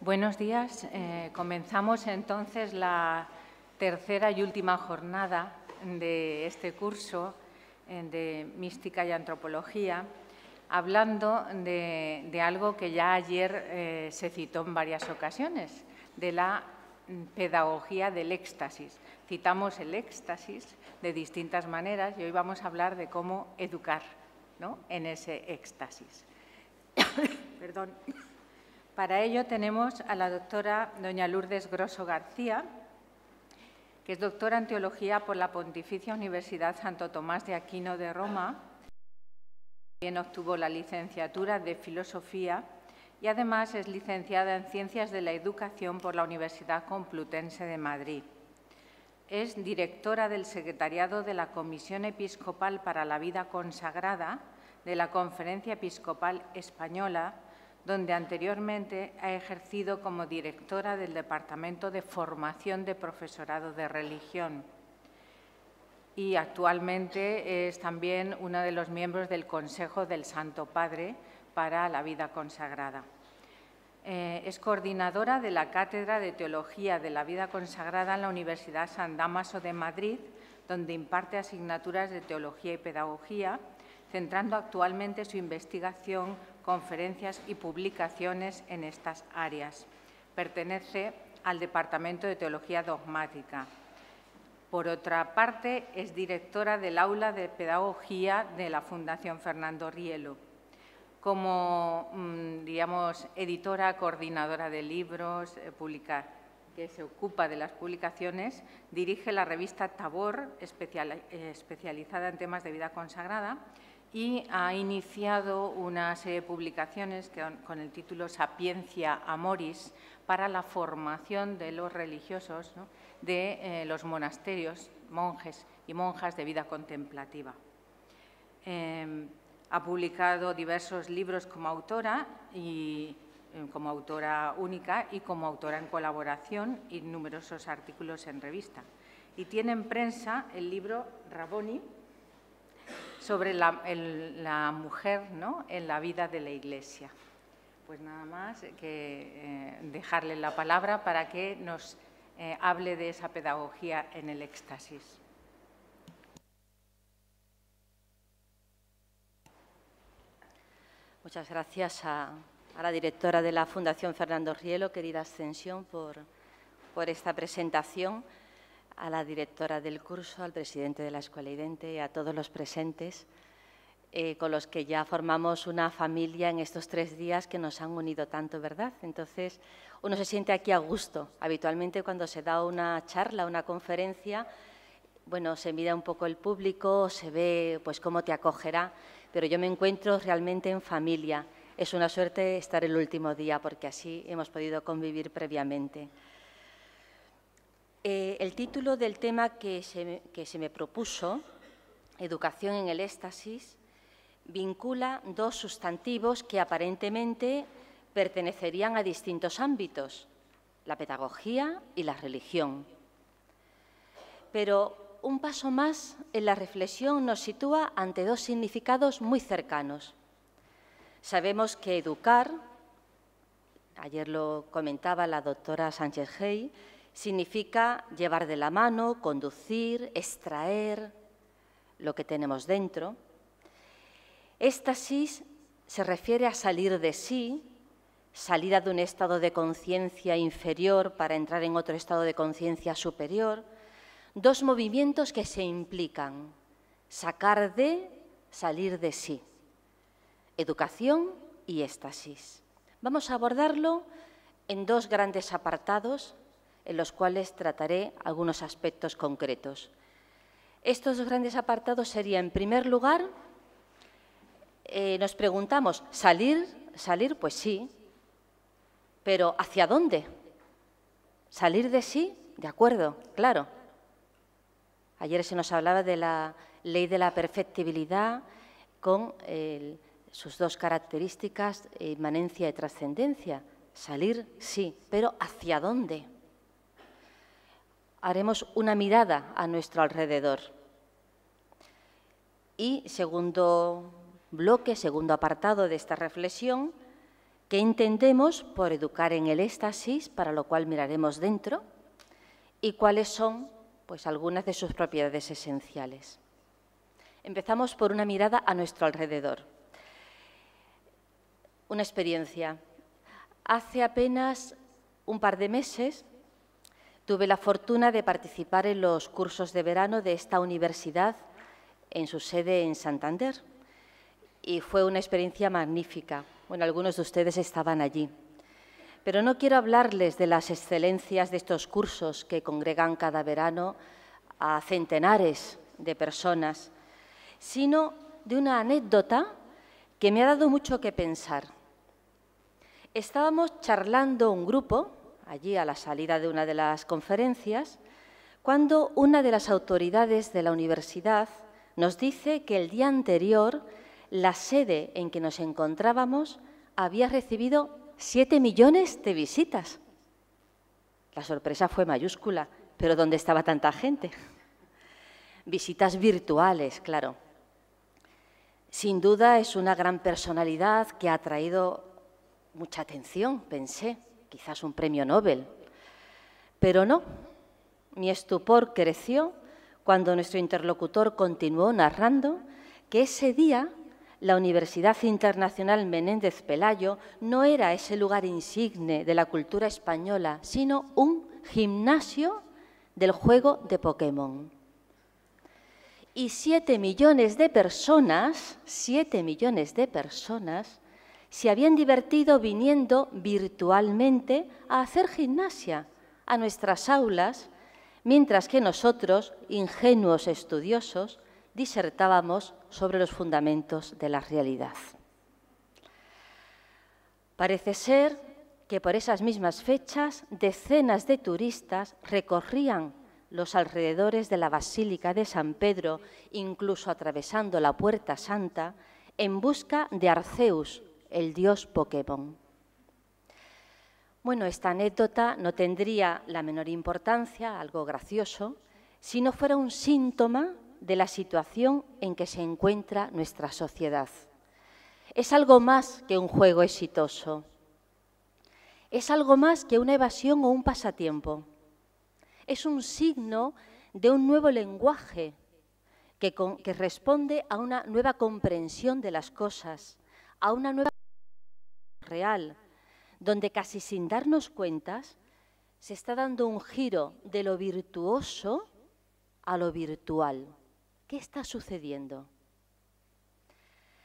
Buenos días. Comenzamos entonces la tercera y última jornada de este curso de Mística y Antropología, hablando de algo que ya ayer se citó en varias ocasiones, de la pedagogía del éxtasis. Citamos el éxtasis de distintas maneras y hoy vamos a hablar de cómo educar, ¿no?, en ese éxtasis. Perdón. Para ello tenemos a la doctora doña Lourdes Grosso García, que es doctora en Teología por la Pontificia Universidad Santo Tomás de Aquino de Roma. También obtuvo la licenciatura de Filosofía y además es licenciada en Ciencias de la Educación por la Universidad Complutense de Madrid. Es directora del Secretariado de la Comisión Episcopal para la Vida Consagrada de la Conferencia Episcopal Española, donde anteriormente ha ejercido como directora del Departamento de Formación de Profesorado de Religión y actualmente es también uno de los miembros del Consejo del Santo Padre para la Vida Consagrada. Es coordinadora de la Cátedra de Teología de la Vida Consagrada en la Universidad San Dámaso de Madrid, donde imparte asignaturas de Teología y Pedagogía, centrando actualmente su investigación, conferencias y publicaciones en estas áreas. Pertenece al Departamento de Teología Dogmática. Por otra parte, es directora del Aula de Pedagogía de la Fundación Fernando Rielo. Como, editora, coordinadora de libros, que se ocupa de las publicaciones, dirige la revista Tabor, especializada en temas de vida consagrada, y ha iniciado una serie de publicaciones con el título Sapiencia Amoris para la formación de los religiosos, ¿no?, de los monasterios, monjes y monjas de vida contemplativa. Ha publicado diversos libros como autora única y como autora en colaboración y numerosos artículos en revista. Y tiene en prensa el libro Rabboni, sobre la mujer, ¿no?, en la vida de la Iglesia. Pues nada más que dejarle la palabra para que nos hable de esa pedagogía en el éxtasis. Muchas gracias a la directora de la Fundación Fernando Rielo, querida Ascensión, por esta presentación, a la directora del curso, al presidente de la Escuela Idente y a todos los presentes, con los que ya formamos una familia en estos 3 días que nos han unido tanto, ¿verdad? Entonces, uno se siente aquí a gusto. Habitualmente, cuando se da una charla, una conferencia, bueno, se mira un poco el público, se ve pues cómo te acogerá, pero yo me encuentro realmente en familia. Es una suerte estar el último día, porque así hemos podido convivir previamente. El título del tema que se me propuso, Educación en el éxtasis, vincula 2 sustantivos que aparentemente pertenecerían a distintos ámbitos, la pedagogía y la religión. Pero un paso más en la reflexión nos sitúa ante 2 significados muy cercanos. Sabemos que educar, ayer lo comentaba la doctora Sánchez Gey, significa llevar de la mano, conducir, extraer lo que tenemos dentro. Éxtasis se refiere a salir de sí, salida de un estado de conciencia inferior para entrar en otro estado de conciencia superior. 2 movimientos que se implican, sacar de, salir de sí. Educación y éxtasis. Vamos a abordarlo en 2 grandes apartados, en los cuales trataré algunos aspectos concretos. Estos 2 grandes apartados serían, en primer lugar, nos preguntamos, ¿salir? Pues sí, pero ¿hacia dónde? ¿Salir de sí? De acuerdo, claro. Ayer se nos hablaba de la ley de la perfectibilidad con sus 2 características, inmanencia y trascendencia. Salir, sí, pero ¿hacia dónde? Haremos una mirada a nuestro alrededor. Y segundo bloque, segundo apartado de esta reflexión, ¿Qué entendemos por educar en el éxtasis, para lo cual miraremos dentro? ¿Y cuáles son, pues, algunas de sus propiedades esenciales? Empezamos por una mirada a nuestro alrededor. Una experiencia. Hace apenas un par de meses tuve la fortuna de participar en los cursos de verano de esta universidad en su sede en Santander. Y fue una experiencia magnífica. Bueno, algunos de ustedes estaban allí. Pero no quiero hablarles de las excelencias de estos cursos que congregan cada verano a centenares de personas, sino de una anécdota que me ha dado mucho que pensar. Estábamos charlando un grupo, allí a la salida de una de las conferencias, cuando una de las autoridades de la universidad nos dice que el día anterior la sede en que nos encontrábamos había recibido 7 millones de visitas. La sorpresa fue mayúscula, pero ¿dónde estaba tanta gente? Visitas virtuales, claro. Sin duda es una gran personalidad que ha traído mucha atención, pensé, quizás un premio Nobel. Pero no, mi estupor creció cuando nuestro interlocutor continuó narrando que ese día la Universidad Internacional Menéndez Pelayo no era ese lugar insigne de la cultura española, sino un gimnasio del juego de Pokémon. Y 7 millones de personas se habían divertido viniendo virtualmente a hacer gimnasia a nuestras aulas, mientras que nosotros, ingenuos estudiosos, disertábamos sobre los fundamentos de la realidad. Parece ser que por esas mismas fechas decenas de turistas recorrían los alrededores de la Basílica de San Pedro, incluso atravesando la Puerta Santa, en busca de Arceus, el dios Pokémon. Bueno, esta anécdota no tendría la menor importancia, algo gracioso, si no fuera un síntoma de la situación en que se encuentra nuestra sociedad. Es algo más que un juego exitoso. Es algo más que una evasión o un pasatiempo. Es un signo de un nuevo lenguaje que responde a una nueva comprensión de las cosas, a una nueva real, donde casi sin darnos cuenta se está dando un giro de lo virtuoso a lo virtual. ¿Qué está sucediendo?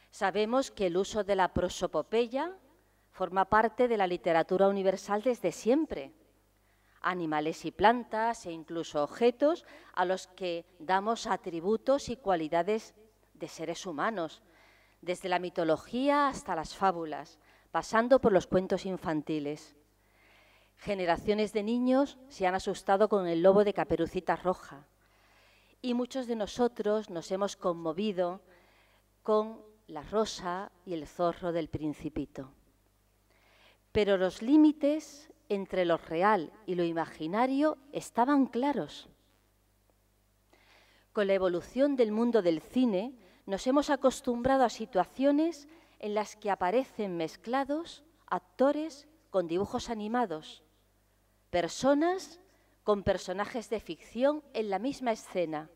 Sabemos que el uso de la prosopopeya forma parte de la literatura universal desde siempre. Animales y plantas e incluso objetos a los que damos atributos y cualidades de seres humanos, desde la mitología hasta las fábulas, pasando por los cuentos infantiles. Generaciones de niños se han asustado con el lobo de Caperucita Roja. Y muchos de nosotros nos hemos conmovido con la rosa y el zorro del Principito. Pero los límites entre lo real y lo imaginario estaban claros. Con la evolución del mundo del cine, nos hemos acostumbrado a situaciones en las que aparecen mezclados actores con dibujos animados, personas con personajes de ficción en la misma escena.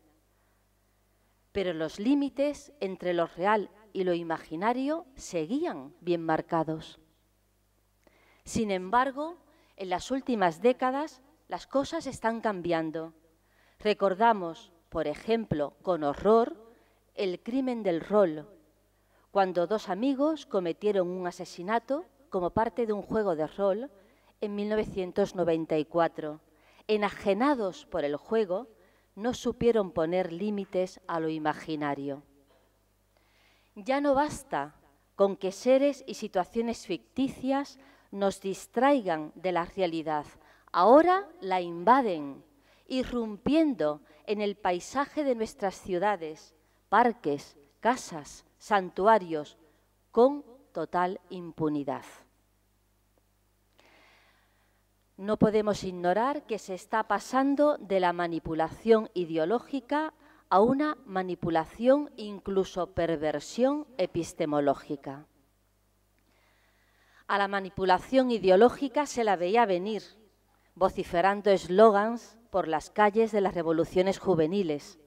Pero los límites entre lo real y lo imaginario seguían bien marcados. Sin embargo, en las últimas décadas las cosas están cambiando. Recordamos, por ejemplo, con horror, el crimen del rol, cuando dos amigos cometieron un asesinato como parte de un juego de rol en 1994. Enajenados por el juego, no supieron poner límites a lo imaginario. Ya no basta con que seres y situaciones ficticias nos distraigan de la realidad. Ahora la invaden, irrumpiendo en el paisaje de nuestras ciudades, parques, casas, santuarios, con total impunidad. No podemos ignorar que se está pasando de la manipulación ideológica a una manipulación, incluso perversión epistemológica. A la manipulación ideológica se la veía venir, vociferando eslogans por las calles de las revoluciones juveniles.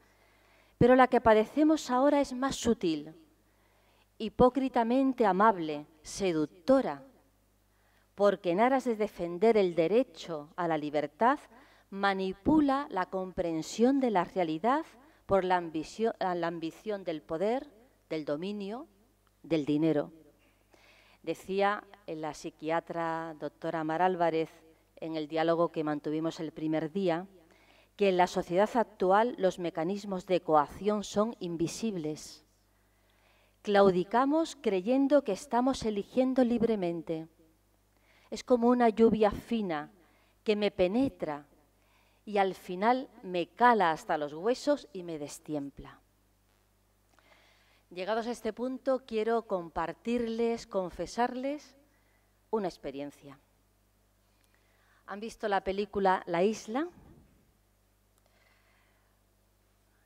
Pero la que padecemos ahora es más sutil, hipócritamente amable, seductora, porque en aras de defender el derecho a la libertad, manipula la comprensión de la realidad por la ambición del poder, del dominio, del dinero. Decía la psiquiatra doctora Mar Álvarez en el diálogo que mantuvimos el primer día, que en la sociedad actual los mecanismos de coacción son invisibles. Claudicamos creyendo que estamos eligiendo libremente. Es como una lluvia fina que me penetra y al final me cala hasta los huesos y me destiempla. Llegados a este punto, quiero compartirles, confesarles una experiencia. ¿Han visto la película La Isla?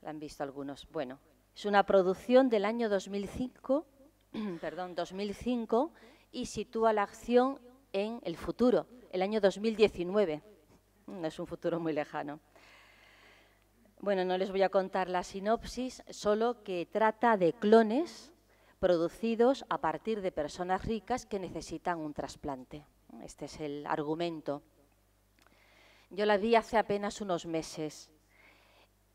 La han visto algunos. Bueno, es una producción del año 2005, y sitúa la acción en el futuro, el año 2019. No es un futuro muy lejano. Bueno, no les voy a contar la sinopsis, solo que trata de clones producidos a partir de personas ricas que necesitan un trasplante. Este es el argumento. Yo la vi hace apenas unos meses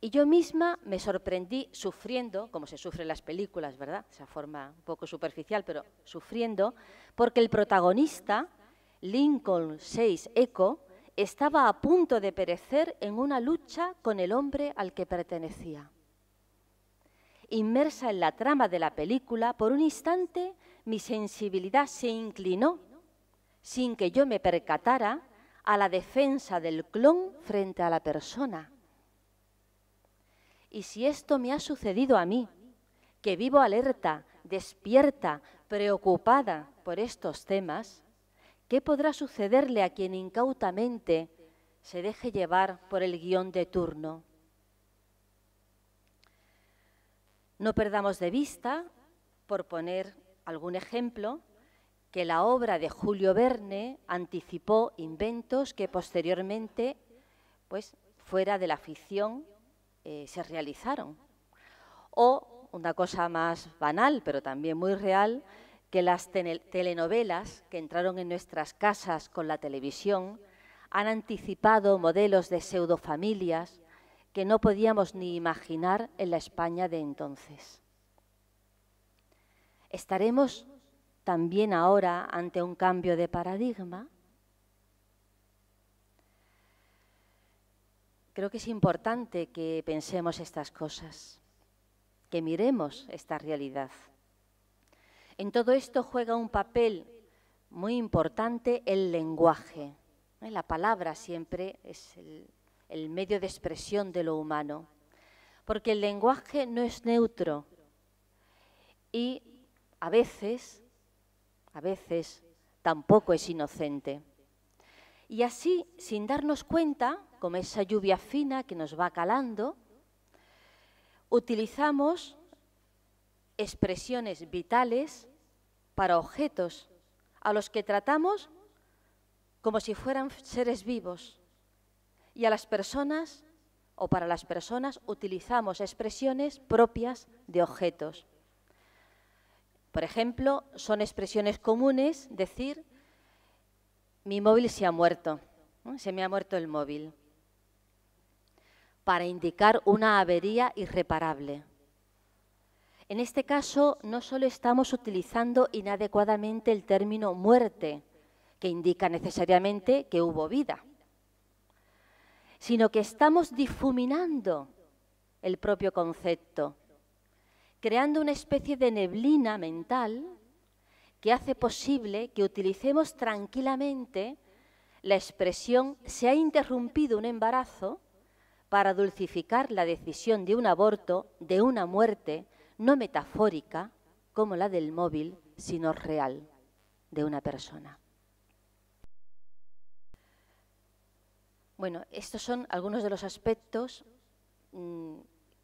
y yo misma me sorprendí sufriendo, como se sufre en las películas, ¿verdad? Esa forma un poco superficial, pero sufriendo, porque el protagonista, Lincoln Sykes Echo, estaba a punto de perecer en una lucha con el hombre al que pertenecía. Inmersa en la trama de la película, por un instante mi sensibilidad se inclinó, sin que yo me percatara, a la defensa del clon frente a la persona. Y si esto me ha sucedido a mí, que vivo alerta, despierta, preocupada por estos temas, ¿qué podrá sucederle a quien incautamente se deje llevar por el guión de turno? No perdamos de vista, por poner algún ejemplo, que la obra de Julio Verne anticipó inventos que posteriormente, pues, fuera de la ficción, se realizaron. O, una cosa más banal, pero también muy real, que las telenovelas que entraron en nuestras casas con la televisión han anticipado modelos de pseudofamilias que no podíamos ni imaginar en la España de entonces. ¿Estaremos también ahora ante un cambio de paradigma? Creo que es importante que pensemos estas cosas, que miremos esta realidad. En todo esto juega un papel muy importante el lenguaje. La palabra siempre es el medio de expresión de lo humano, porque el lenguaje no es neutro y a veces tampoco es inocente. Y así, sin darnos cuenta, como esa lluvia fina que nos va calando, utilizamos expresiones vitales para objetos a los que tratamos como si fueran seres vivos. Y a las personas, o para las personas, utilizamos expresiones propias de objetos. Por ejemplo, son expresiones comunes decir: mi móvil se ha muerto, ¿no? Se me ha muerto el móvil, para indicar una avería irreparable. En este caso, no solo estamos utilizando inadecuadamente el término muerte, que indica necesariamente que hubo vida, sino que estamos difuminando el propio concepto, creando una especie de neblina mental que hace posible que utilicemos tranquilamente la expresión «se ha interrumpido un embarazo» para dulcificar la decisión de un aborto, de una muerte, no metafórica, como la del móvil, sino real, de una persona. Bueno, estos son algunos de los aspectos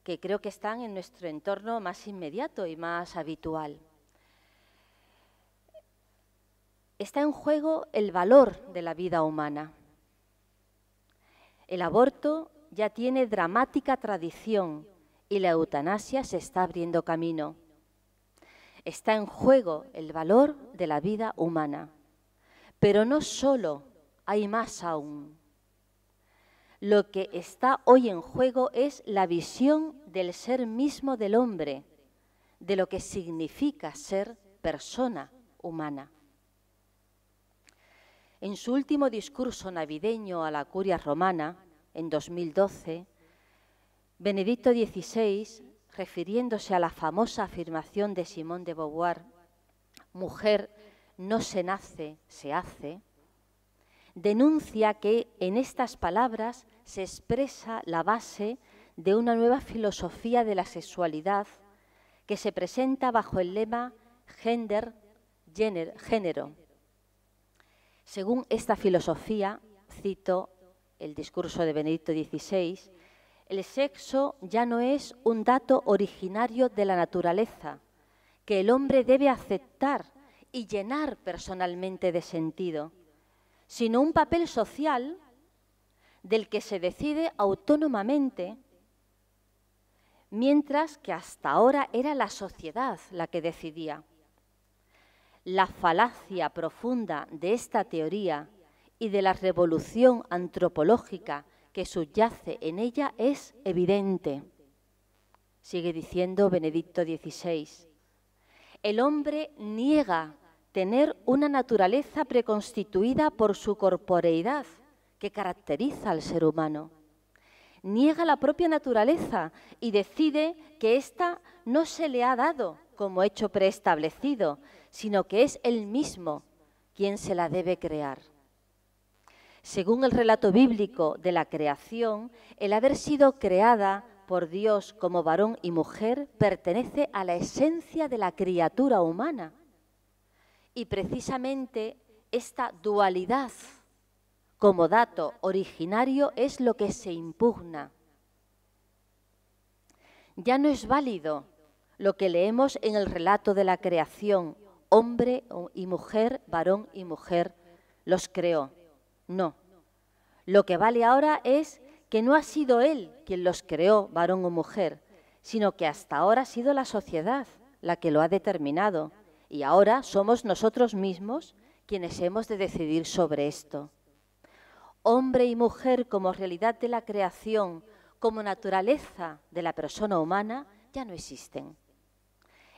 que creo que están en nuestro entorno más inmediato y más habitual. está en juego el valor de la vida humana. El aborto ya tiene dramática tradición y la eutanasia se está abriendo camino. Está en juego el valor de la vida humana. Pero no solo, hay más aún. Lo que está hoy en juego es la visión del ser mismo del hombre, de lo que significa ser persona humana. En su último discurso navideño a la Curia Romana, en 2012, Benedicto XVI, refiriéndose a la famosa afirmación de Simone de Beauvoir, mujer no se nace, se hace, denuncia que en estas palabras se expresa la base de una nueva filosofía de la sexualidad que se presenta bajo el lema género. Según esta filosofía, cito el discurso de Benedicto XVI, el sexo ya no es un dato originario de la naturaleza que el hombre debe aceptar y llenar personalmente de sentido, sino un papel social del que se decide autónomamente, mientras que hasta ahora era la sociedad la que decidía. La falacia profunda de esta teoría y de la revolución antropológica que subyace en ella es evidente. Sigue diciendo Benedicto XVI. El hombre niega tener una naturaleza preconstituida por su corporeidad que caracteriza al ser humano. Niega la propia naturaleza y decide que ésta no se le ha dado como hecho preestablecido, sino que es él mismo quien se la debe crear. Según el relato bíblico de la creación, el haber sido creada por Dios como varón y mujer pertenece a la esencia de la criatura humana. Y precisamente esta dualidad como dato originario es lo que se impugna. Ya no es válido lo que leemos en el relato de la creación, hombre y mujer, varón y mujer, los creó. No. Lo que vale ahora es que no ha sido él quien los creó, varón o mujer, sino que hasta ahora ha sido la sociedad la que lo ha determinado. Y ahora somos nosotros mismos quienes hemos de decidir sobre esto. Hombre y mujer como realidad de la creación, como naturaleza de la persona humana, ya no existen.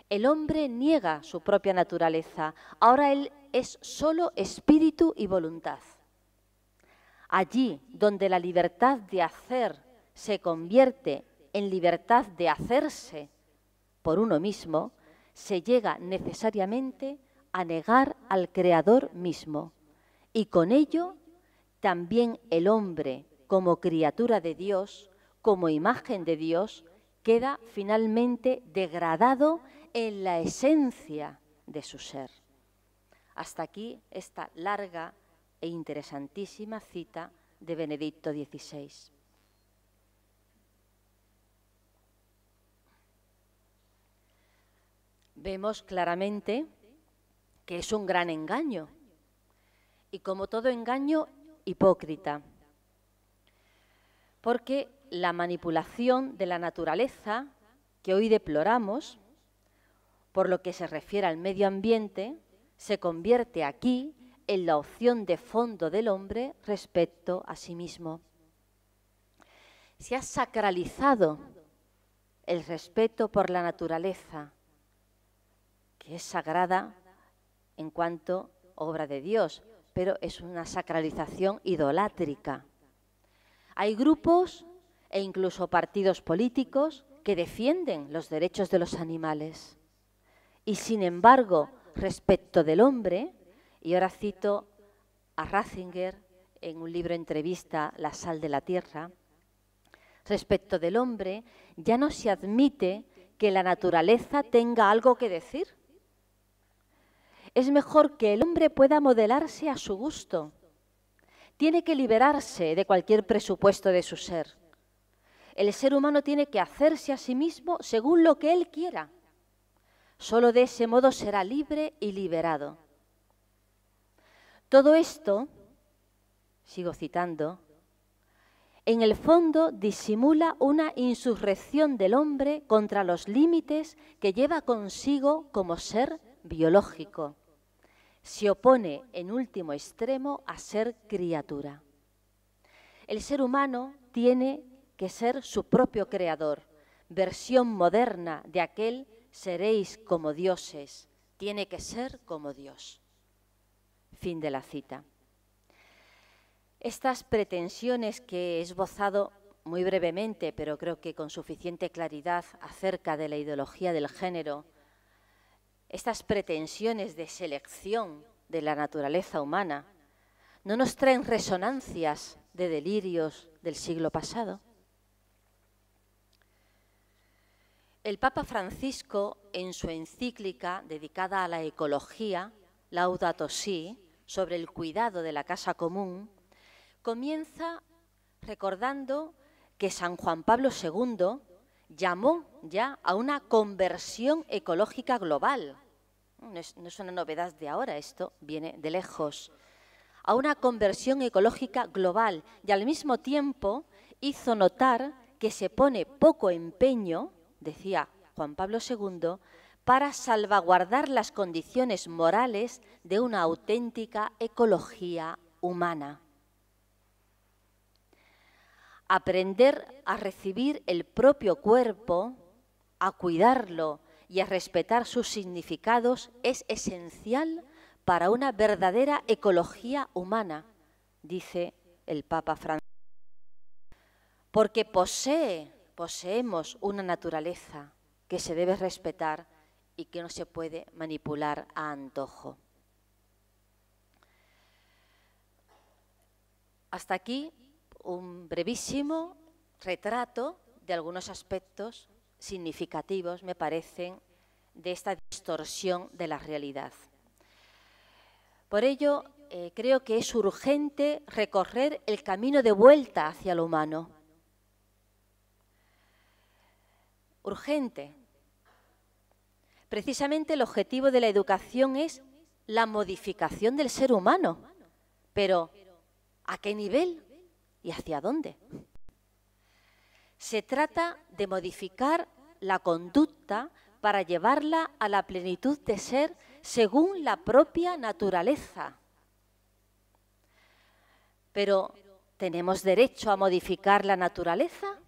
El hombre niega su propia naturaleza, ahora él es solo espíritu y voluntad. Allí donde la libertad de hacer se convierte en libertad de hacerse por uno mismo, se llega necesariamente a negar al Creador mismo. Y con ello, también el hombre, como criatura de Dios, como imagen de Dios, queda finalmente degradado en la esencia de su ser. Hasta aquí esta larga e interesantísima cita de Benedicto XVI. Vemos claramente que es un gran engaño y, como todo engaño, hipócrita, porque la manipulación de la naturaleza que hoy deploramos, por lo que se refiere al medio ambiente, se convierte aquí en la opción de fondo del hombre respecto a sí mismo. Se ha sacralizado el respeto por la naturaleza, que es sagrada en cuanto obra de Dios, pero es una sacralización idolátrica. Hay grupos e incluso partidos políticos que defienden los derechos de los animales y, sin embargo, respecto del hombre, y ahora cito a Ratzinger en un libro entrevista, La sal de la tierra, respecto del hombre ya no se admite que la naturaleza tenga algo que decir. Es mejor que el hombre pueda modelarse a su gusto. Tiene que liberarse de cualquier presupuesto de su ser. El ser humano tiene que hacerse a sí mismo según lo que él quiera. Solo de ese modo será libre y liberado. Todo esto, sigo citando, en el fondo disimula una insurrección del hombre contra los límites que lleva consigo como ser biológico. Se opone en último extremo a ser criatura. El ser humano tiene que ser su propio creador, versión moderna de aquel seréis como dioses, tiene que ser como Dios. Fin de la cita. Estas pretensiones que he esbozado muy brevemente, pero creo que con suficiente claridad acerca de la ideología del género, estas pretensiones de selección de la naturaleza humana, ¿no nos traen resonancias de delirios del siglo pasado? El Papa Francisco, en su encíclica dedicada a la ecología, Laudato Si, sobre el cuidado de la casa común, comienza recordando que San Juan Pablo II llamó ya a una conversión ecológica global. No es una novedad de ahora, esto viene de lejos. A una conversión ecológica global, y al mismo tiempo hizo notar que se pone poco empeño, decía Juan Pablo II, para salvaguardar las condiciones morales de una auténtica ecología humana. Aprender a recibir el propio cuerpo, a cuidarlo y a respetar sus significados es esencial para una verdadera ecología humana, dice el Papa Francisco, porque poseemos una naturaleza que se debe respetar y que no se puede manipular a antojo. Hasta aquí un brevísimo retrato de algunos aspectos significativos, me parecen, de esta distorsión de la realidad. Por ello, creo que es urgente recorrer el camino de vuelta hacia lo humano. Urgente. Precisamente el objetivo de la educación es la modificación del ser humano. Pero, ¿a qué nivel y hacia dónde? Se trata de modificar la conducta para llevarla a la plenitud de ser según la propia naturaleza. Pero, ¿tenemos derecho a modificar la naturaleza?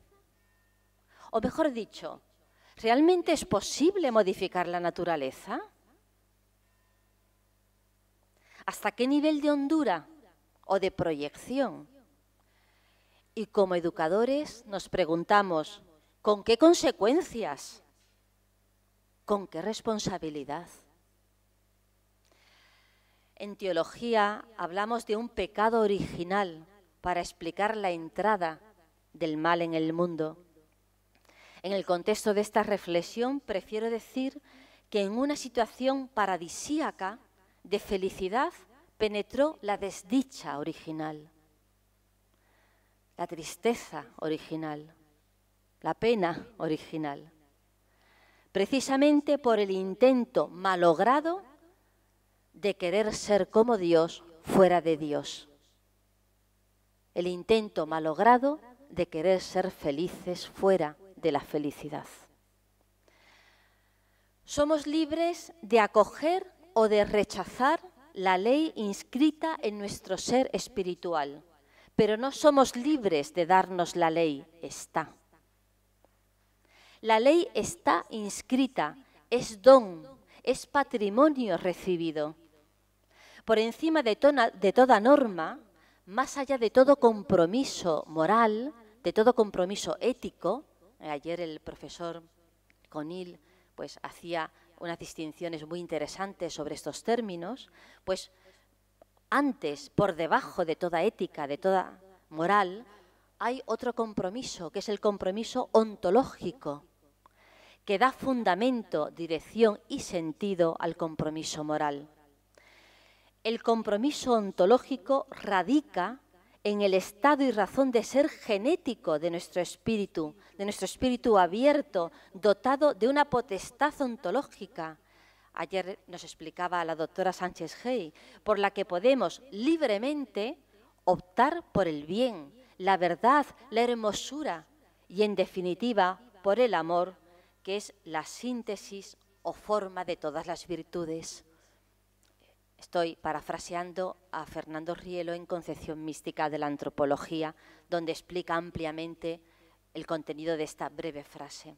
O mejor dicho, ¿realmente es posible modificar la naturaleza? ¿Hasta qué nivel de hondura o de proyección? Y como educadores nos preguntamos, ¿con qué consecuencias? ¿Con qué responsabilidad? En teología hablamos de un pecado original para explicar la entrada del mal en el mundo. En el contexto de esta reflexión prefiero decir que en una situación paradisíaca de felicidad penetró la desdicha original, la tristeza original, la pena original, precisamente por el intento malogrado de querer ser como Dios fuera de Dios, el intento malogrado de querer ser felices fuera de la felicidad. Somos libres de acoger o de rechazar la ley inscrita en nuestro ser espiritual, pero no somos libres de darnos la ley, está. La ley está inscrita, es don, es patrimonio recibido. Por encima de toda norma, más allá de todo compromiso moral, de todo compromiso ético, ayer el profesor Conil pues hacía unas distinciones muy interesantes sobre estos términos, pues antes, por debajo de toda ética, de toda moral, hay otro compromiso, que es el compromiso ontológico, que da fundamento, dirección y sentido al compromiso moral. El compromiso ontológico radica en el estado y razón de ser genético de nuestro espíritu abierto, dotado de una potestad ontológica, ayer nos explicaba la doctora Sánchez Hey, por la que podemos libremente optar por el bien, la verdad, la hermosura y, en definitiva, por el amor, que es la síntesis o forma de todas las virtudes. Estoy parafraseando a Fernando Rielo en Concepción mística de la antropología, donde explica ampliamente el contenido de esta breve frase.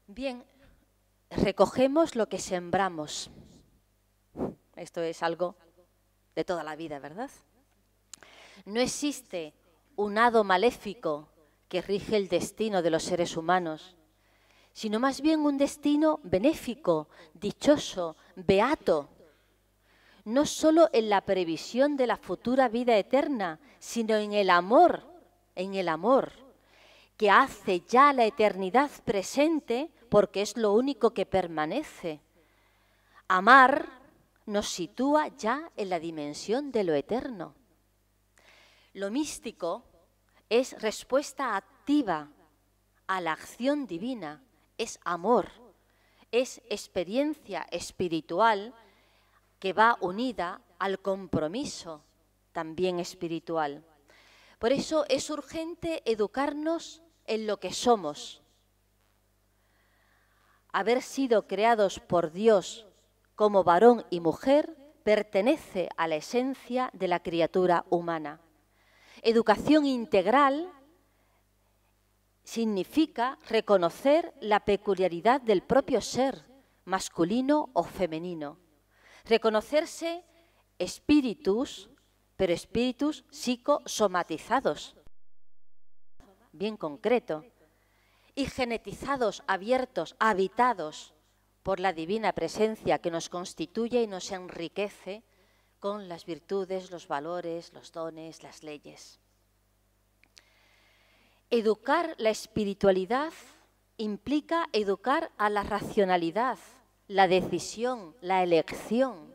Bien, recogemos lo que sembramos. Esto es algo de toda la vida, ¿verdad? No existe un hado maléfico que rige el destino de los seres humanos, sino más bien un destino benéfico, dichoso, beato, no solo en la previsión de la futura vida eterna, sino en el amor que hace ya la eternidad presente, porque es lo único que permanece. Amar nos sitúa ya en la dimensión de lo eterno. Lo místico es respuesta activa a la acción divina, es amor, es experiencia espiritual que va unida al compromiso también espiritual. Por eso es urgente educarnos en lo que somos. Haber sido creados por Dios como varón y mujer pertenece a la esencia de la criatura humana. Educación integral significa reconocer la peculiaridad del propio ser, masculino o femenino. Reconocerse espíritus, pero espíritus psicosomatizados, bien concreto, y genetizados, abiertos, habitados por la divina presencia que nos constituye y nos enriquece con las virtudes, los valores, los dones, las leyes. Educar la espiritualidad implica educar a la racionalidad, la decisión, la elección.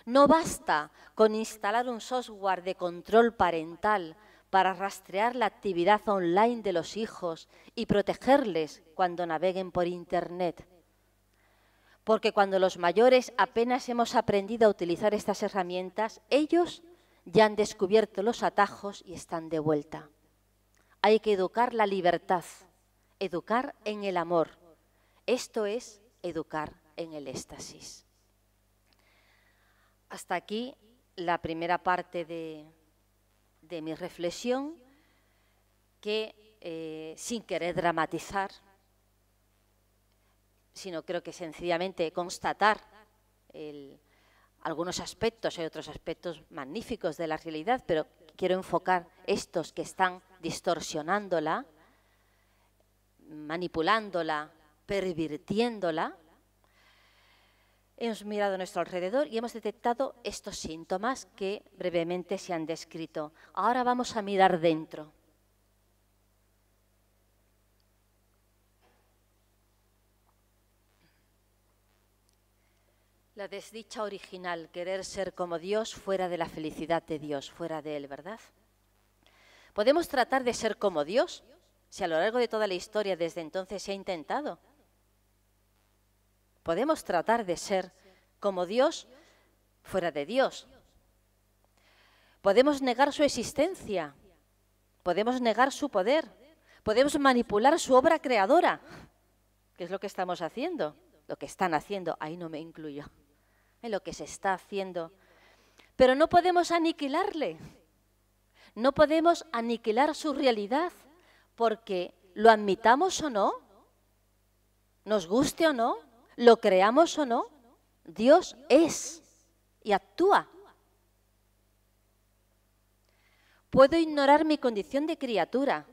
No basta con instalar un software de control parental para rastrear la actividad online de los hijos y protegerles cuando naveguen por Internet. Porque cuando los mayores apenas hemos aprendido a utilizar estas herramientas, ellos ya han descubierto los atajos y están de vuelta. Hay que educar la libertad, educar en el amor. Esto es educar en el éxtasis. Hasta aquí la primera parte de mi reflexión, que sin querer dramatizar, sino creo que sencillamente constatar algunos aspectos, hay otros aspectos magníficos de la realidad, pero quiero enfocar estos que están distorsionándola, manipulándola, pervirtiéndola. Hemos mirado a nuestro alrededor y hemos detectado estos síntomas que brevemente se han descrito. Ahora vamos a mirar dentro. La desdicha original, querer ser como Dios fuera de la felicidad de Dios, fuera de Él, ¿verdad? ¿Podemos tratar de ser como Dios? Si a lo largo de toda la historia desde entonces se ha intentado. Podemos tratar de ser como Dios fuera de Dios. Podemos negar su existencia, podemos negar su poder, podemos manipular su obra creadora, que es lo que estamos haciendo, lo que están haciendo, ahí no me incluyo, en lo que se está haciendo. Pero no podemos aniquilarle, no podemos aniquilar su realidad, porque lo admitamos o no, nos guste o no, lo creamos o no, Dios es y actúa. Puedo ignorar mi condición de criatura,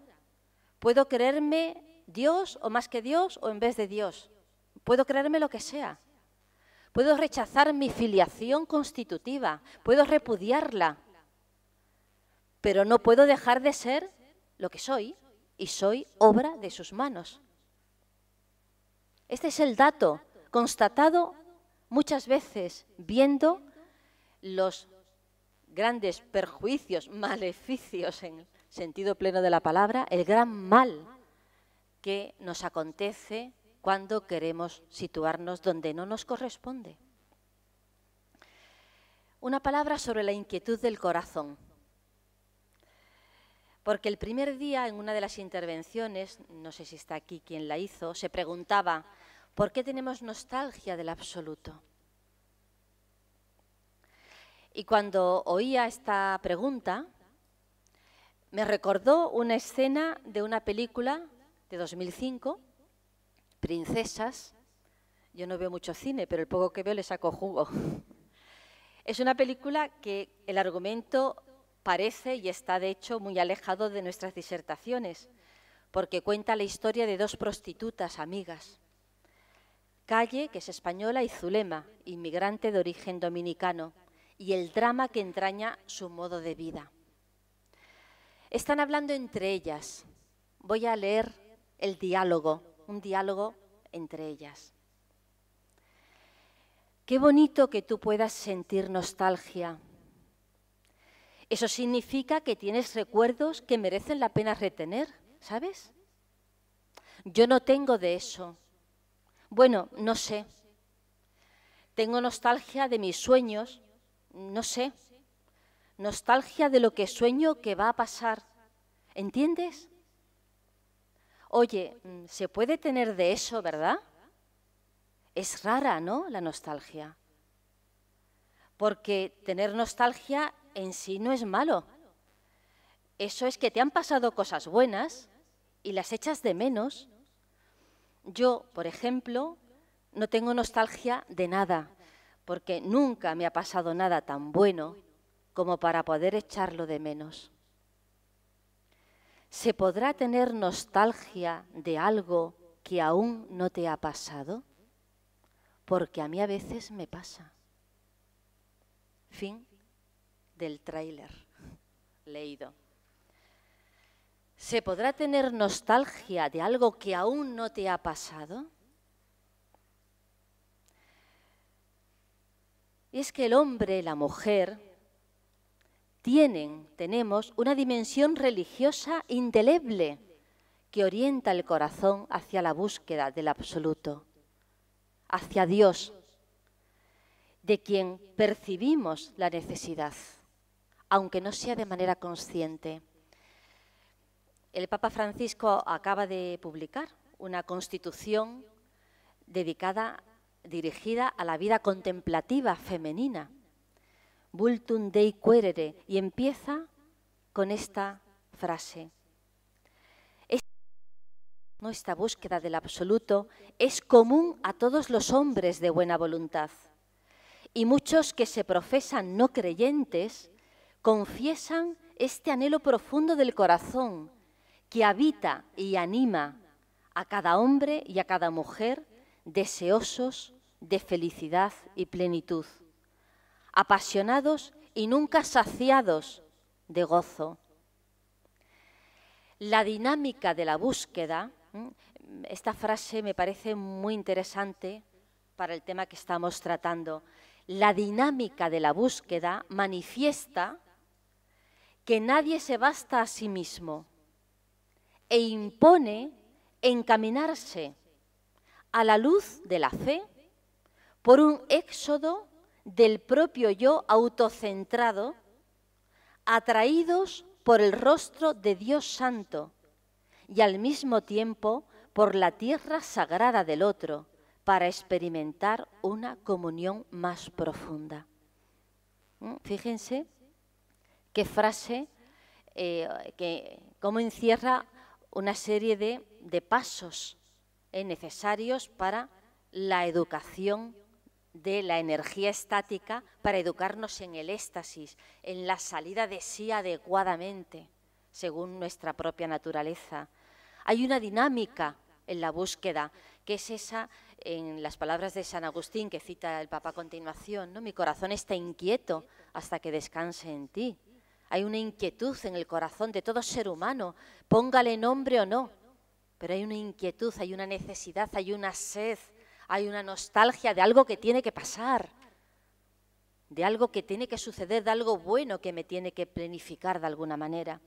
puedo creerme Dios o más que Dios o en vez de Dios, puedo creerme lo que sea, puedo rechazar mi filiación constitutiva, puedo repudiarla, pero no puedo dejar de ser lo que soy y soy obra de sus manos. Este es el dato constatado muchas veces viendo los grandes perjuicios, maleficios en el sentido pleno de la palabra, el gran mal que nos acontece cuando queremos situarnos donde no nos corresponde. Una palabra sobre la inquietud del corazón. Porque el primer día, en una de las intervenciones, no sé si está aquí quien la hizo, se preguntaba, ¿por qué tenemos nostalgia del absoluto? Y cuando oía esta pregunta, me recordó una escena de una película de 2005, Princesas. Yo no veo mucho cine, pero el poco que veo le saco jugo. Es una película que el argumento parece y está, de hecho, muy alejado de nuestras disertaciones, porque cuenta la historia de dos prostitutas amigas. Calle, que es española, y Zulema, inmigrante de origen dominicano, y el drama que entraña su modo de vida. Están hablando entre ellas. Voy a leer el diálogo, un diálogo entre ellas. Qué bonito que tú puedas sentir nostalgia. Eso significa que tienes recuerdos que merecen la pena retener, ¿sabes? Yo no tengo de eso. Bueno, no sé. Tengo nostalgia de mis sueños, no sé. Nostalgia de lo que sueño que va a pasar. ¿Entiendes? Oye, se puede tener de eso, ¿verdad? Es rara, ¿no?, la nostalgia. Porque tener nostalgia en sí no es malo. Eso es que te han pasado cosas buenas y las echas de menos. Yo, por ejemplo, no tengo nostalgia de nada, porque nunca me ha pasado nada tan bueno como para poder echarlo de menos. ¿Se podrá tener nostalgia de algo que aún no te ha pasado? Porque a mí a veces me pasa. Fin del tráiler leído. ¿Se podrá tener nostalgia de algo que aún no te ha pasado? Y es que el hombre, la mujer, tenemos una dimensión religiosa indeleble que orienta el corazón hacia la búsqueda del absoluto, hacia Dios, de quien percibimos la necesidad, aunque no sea de manera consciente. El Papa Francisco acaba de publicar una constitución dirigida a la vida contemplativa femenina, Vultum Dei Quaerere, y empieza con esta frase. Esta búsqueda del absoluto es común a todos los hombres de buena voluntad, y muchos que se profesan no creyentes confiesan este anhelo profundo del corazón que habita y anima a cada hombre y a cada mujer deseosos de felicidad y plenitud, apasionados y nunca saciados de gozo. La dinámica de la búsqueda, esta frase me parece muy interesante para el tema que estamos tratando. La dinámica de la búsqueda manifiesta que nadie se basta a sí mismo e impone encaminarse a la luz de la fe por un éxodo del propio yo autocentrado, atraídos por el rostro de Dios Santo y al mismo tiempo por la tierra sagrada del otro, para experimentar una comunión más profunda. Fíjense qué frase, cómo encierra una serie de pasos necesarios para la educación de la energía estática, para educarnos en el éxtasis, en la salida de sí adecuadamente, según nuestra propia naturaleza. Hay una dinámica en la búsqueda, que es esa, en las palabras de San Agustín, que cita el Papa a continuación, ¿no? Mi corazón está inquieto hasta que descanse en ti. Hay una inquietud en el corazón de todo ser humano, póngale nombre o no, pero hay una inquietud, hay una necesidad, hay una sed, hay una nostalgia de algo que tiene que pasar, de algo que tiene que suceder, de algo bueno que me tiene que planificar de alguna manera.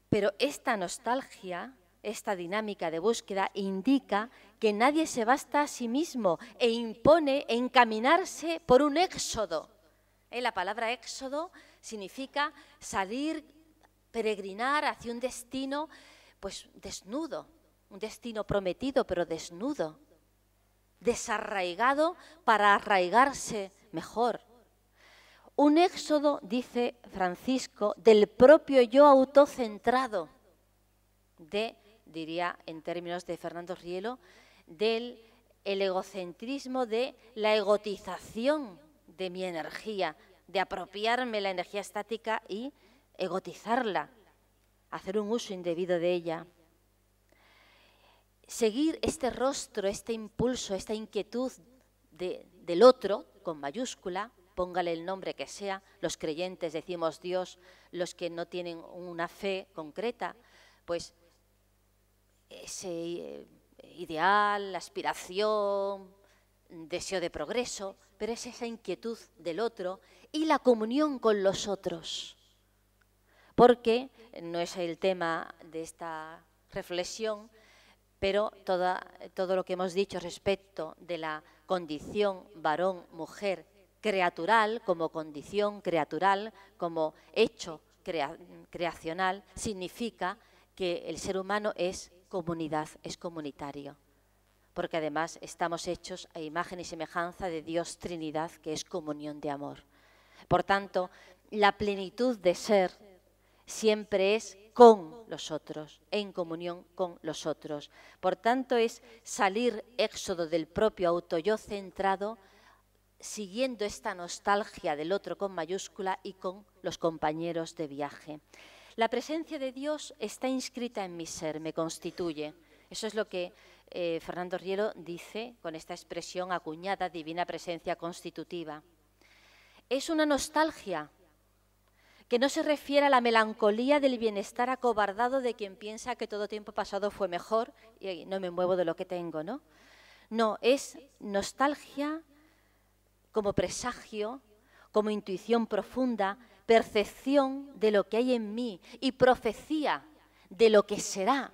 Pero esta nostalgia esta dinámica de búsqueda indica que nadie se basta a sí mismo e impone encaminarse por un éxodo. La palabra éxodo significa salir, peregrinar hacia un destino pues desnudo, un destino prometido pero desnudo, desarraigado para arraigarse mejor. Un éxodo, dice Francisco, del propio yo autocentrado, diría en términos de Fernando Rielo, del egocentrismo, de la egotización de mi energía, de apropiarme la energía estática y egotizarla, hacer un uso indebido de ella. Seguir este rostro, este impulso, esta inquietud del otro, con mayúscula, póngale el nombre que sea, los creyentes decimos Dios, los que no tienen una fe concreta, pues ese ideal, aspiración, deseo de progreso, pero es esa inquietud del otro y la comunión con los otros. Porque no es el tema de esta reflexión, pero todo lo que hemos dicho respecto de la condición varón-mujer creatural, como condición creatural, como hecho creacional, significa que el ser humano es comunidad, es comunitario. Porque además estamos hechos a imagen y semejanza de Dios Trinidad, que es comunión de amor. Por tanto, la plenitud de ser siempre es con los otros, en comunión con los otros. Por tanto, es salir éxodo del propio auto-yo centrado, siguiendo esta nostalgia del otro con mayúscula y con los compañeros de viaje. La presencia de Dios está inscrita en mi ser, me constituye. Eso es lo que Fernando Rielo dice con esta expresión acuñada, divina presencia constitutiva. Es una nostalgia que no se refiere a la melancolía del bienestar acobardado de quien piensa que todo tiempo pasado fue mejor y no me muevo de lo que tengo, ¿no? No, es nostalgia como presagio, como intuición profunda, percepción de lo que hay en mí y profecía de lo que será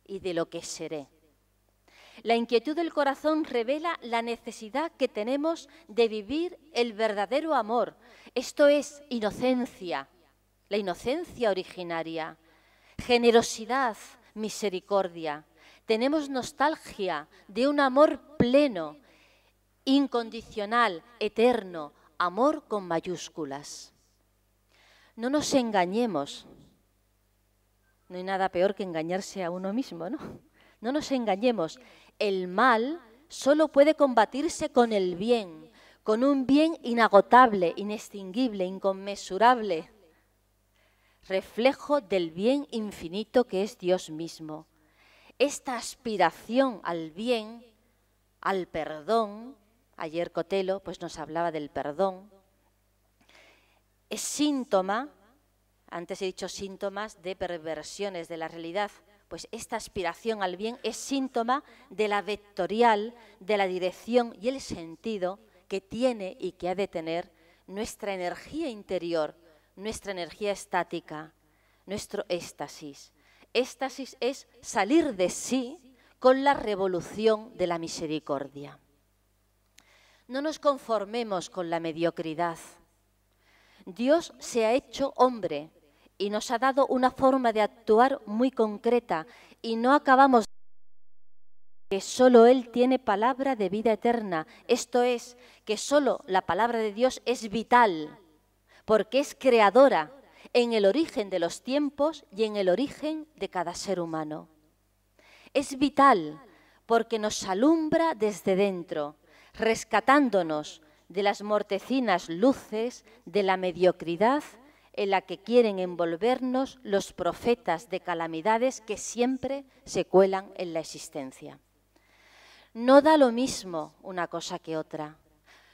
y de lo que seré. La inquietud del corazón revela la necesidad que tenemos de vivir el verdadero amor. Esto es inocencia, la inocencia originaria, generosidad, misericordia. Tenemos nostalgia de un amor pleno, incondicional, eterno, amor con mayúsculas. No nos engañemos. No hay nada peor que engañarse a uno mismo, ¿no? No nos engañemos. El mal solo puede combatirse con el bien, con un bien inagotable, inextinguible, inconmensurable, reflejo del bien infinito que es Dios mismo. Esta aspiración al bien, al perdón, ayer Cotelo pues nos hablaba del perdón, es síntoma, antes he dicho síntomas de perversiones de la realidad, pues esta aspiración al bien es síntoma de la vectorial, de la dirección y el sentido que tiene y que ha de tener nuestra energía interior, nuestra energía estática, nuestro éxtasis. Éxtasis es salir de sí con la revolución de la misericordia. No nos conformemos con la mediocridad. Dios se ha hecho hombre y nos ha dado una forma de actuar muy concreta y no acabamos que solo Él tiene palabra de vida eterna. Esto es, que solo la palabra de Dios es vital, porque es creadora en el origen de los tiempos y en el origen de cada ser humano. Es vital porque nos alumbra desde dentro, rescatándonos de las mortecinas luces de la mediocridad en la que quieren envolvernos los profetas de calamidades que siempre se cuelan en la existencia. No da lo mismo una cosa que otra.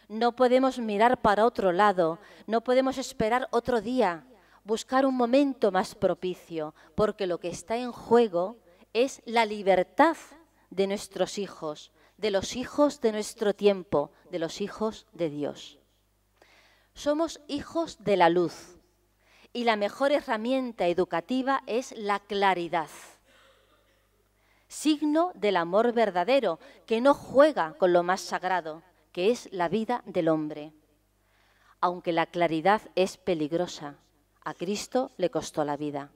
No podemos mirar para otro lado, no podemos esperar otro día, buscar un momento más propicio, porque lo que está en juego es la libertad de nuestros hijos, de los hijos de nuestro tiempo, de los hijos de Dios. Somos hijos de la luz y la mejor herramienta educativa es la claridad. signo del amor verdadero, que no juega con lo más sagrado, que es la vida del hombre. Aunque la claridad es peligrosa, a Cristo le costó la vida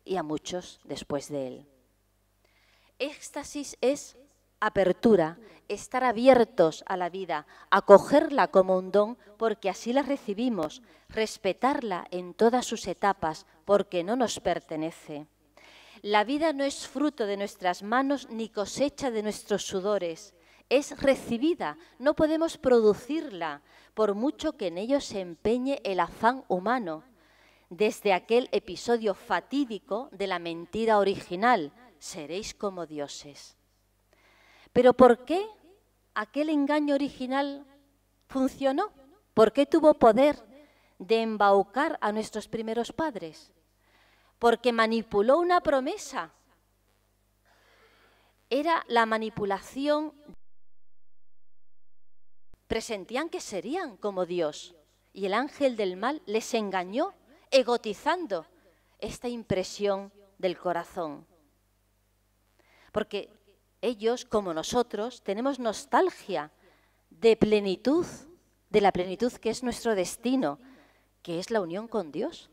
y a muchos después de él. Éxtasis es apertura, estar abiertos a la vida, acogerla como un don porque así la recibimos, respetarla en todas sus etapas porque no nos pertenece. La vida no es fruto de nuestras manos ni cosecha de nuestros sudores, es recibida, no podemos producirla, por mucho que en ello se empeñe el afán humano. Desde aquel episodio fatídico de la mentira original, seréis como dioses. Pero ¿por qué aquel engaño original funcionó? ¿Por qué tuvo poder de embaucar a nuestros primeros padres? Porque manipuló una promesa. Era la manipulación. Presentían que serían como Dios y el ángel del mal les engañó, egotizando esta impresión del corazón. Porque ellos, como nosotros, tenemos nostalgia de plenitud, de la plenitud que es nuestro destino, que es la unión con Dios.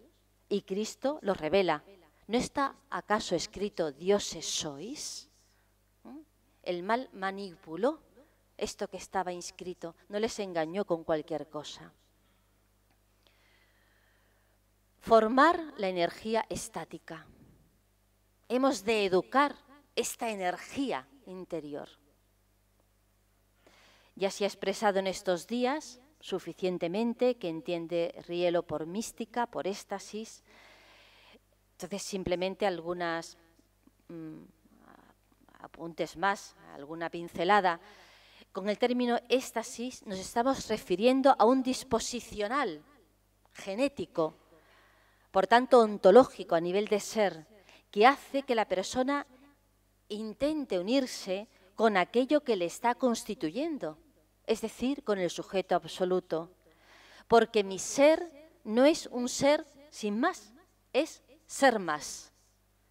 Y Cristo lo revela. ¿No está acaso escrito dioses sois? El mal manipuló esto que estaba inscrito, no les engañó con cualquier cosa. Formar la energía estática. Hemos de educar esta energía interior. Ya se ha expresado en estos días suficientemente que entiende Rielo por mística, por éxtasis. Entonces, simplemente algunas apuntes más, alguna pincelada. Con el término éxtasis nos estamos refiriendo a un disposicional genético, por tanto ontológico a nivel de ser, que hace que la persona intente unirse con aquello que le está constituyendo, es decir, con el sujeto absoluto. Porque mi ser no es un ser sin más, es ser más.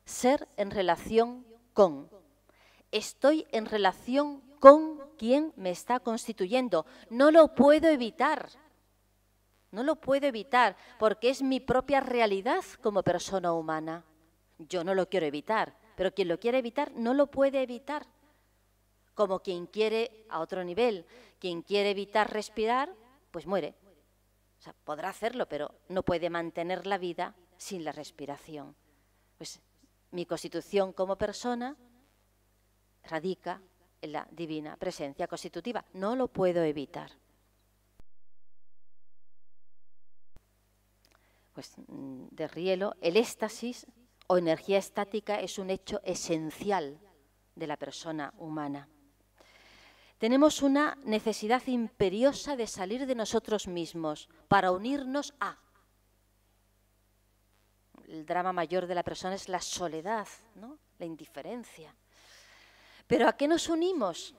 Ser en relación con. Estoy en relación con quien me está constituyendo. No lo puedo evitar. No lo puedo evitar porque es mi propia realidad como persona humana. Yo no lo quiero evitar, pero quien lo quiere evitar no lo puede evitar. Como quien quiere, a otro nivel, quien quiere evitar respirar, pues muere. O sea, podrá hacerlo, pero no puede mantener la vida sin la respiración. Pues mi constitución como persona radica en la divina presencia constitutiva. No lo puedo evitar. Pues de Rielo, el éxtasis o energía estática es un hecho esencial de la persona humana. Tenemos una necesidad imperiosa de salir de nosotros mismos para unirnos a. El drama mayor de la persona es la soledad, ¿no? La indiferencia. ¿Pero a qué nos unimos?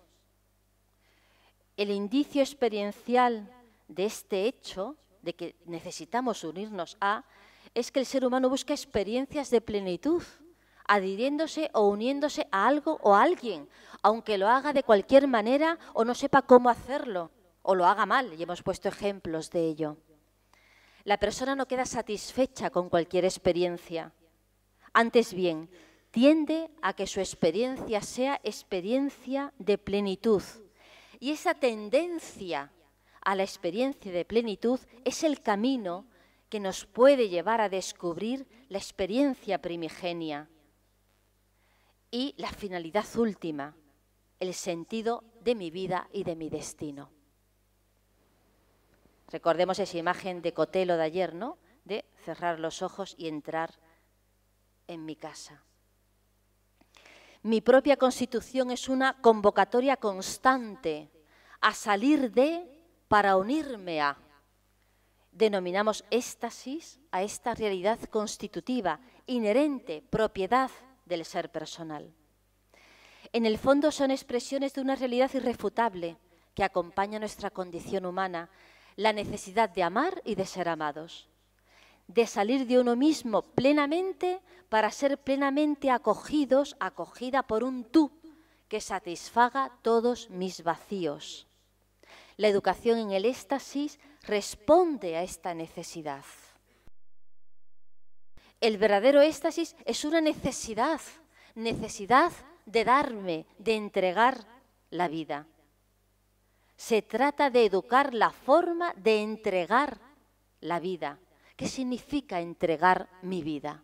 El indicio experiencial de este hecho, de que necesitamos unirnos a, es que el ser humano busca experiencias de plenitud, adhiriéndose o uniéndose a algo o a alguien, aunque lo haga de cualquier manera o no sepa cómo hacerlo, o lo haga mal, y hemos puesto ejemplos de ello. La persona no queda satisfecha con cualquier experiencia. Antes bien, tiende a que su experiencia sea experiencia de plenitud. Y esa tendencia a la experiencia de plenitud es el camino que nos puede llevar a descubrir la experiencia primigenia y la finalidad última, el sentido de mi vida y de mi destino. Recordemos esa imagen de Cotelo de ayer, ¿no? De cerrar los ojos y entrar en mi casa. Mi propia constitución es una convocatoria constante a salir de para unirme a. Denominamos éxtasis a esta realidad constitutiva, inherente, propiedad del ser personal. En el fondo son expresiones de una realidad irrefutable que acompaña nuestra condición humana, la necesidad de amar y de ser amados, de salir de uno mismo plenamente para ser plenamente acogidos, acogida por un tú que satisfaga todos mis vacíos. La educación en el éxtasis responde a esta necesidad. El verdadero éxtasis es una necesidad de darme, de entregar la vida. Se trata de educar la forma de entregar la vida. ¿Qué significa entregar mi vida?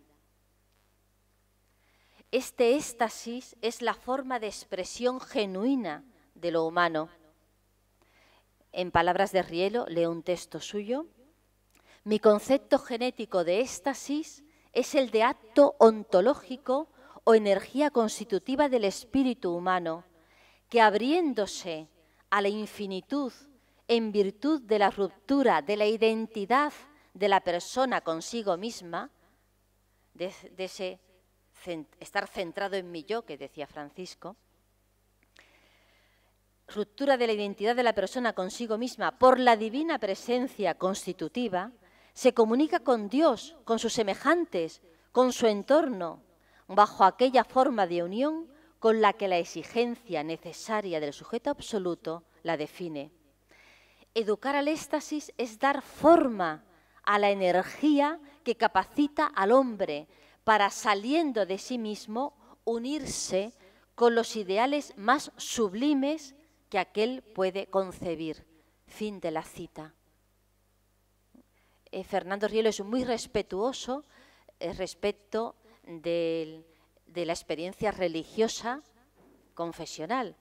Este éxtasis es la forma de expresión genuina de lo humano. En palabras de Rielo, leo un texto suyo. Mi concepto genético de éxtasis es el de acto ontológico o energía constitutiva del espíritu humano, que abriéndose a la infinitud en virtud de la ruptura de la identidad de la persona consigo misma, de ese estar centrado en mi yo, que decía Francisco, ruptura de la identidad de la persona consigo misma por la divina presencia constitutiva, se comunica con Dios, con sus semejantes, con su entorno, bajo aquella forma de unión con la que la exigencia necesaria del sujeto absoluto la define. Educar al éxtasis es dar forma a la energía que capacita al hombre para, saliendo de sí mismo, unirse con los ideales más sublimes que aquel puede concebir. Fin de la cita. Fernando Rielo es muy respetuoso respecto de la experiencia religiosa confesional.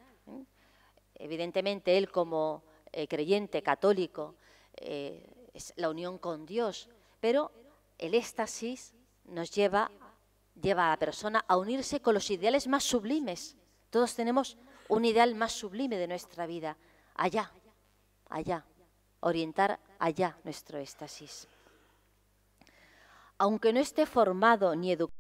Evidentemente, él como creyente católico es la unión con Dios, pero el éxtasis nos lleva a la persona a unirse con los ideales más sublimes. Todos tenemos un ideal más sublime de nuestra vida, allá, orientar allá nuestro éxtasis. Aunque no esté formado ni educado,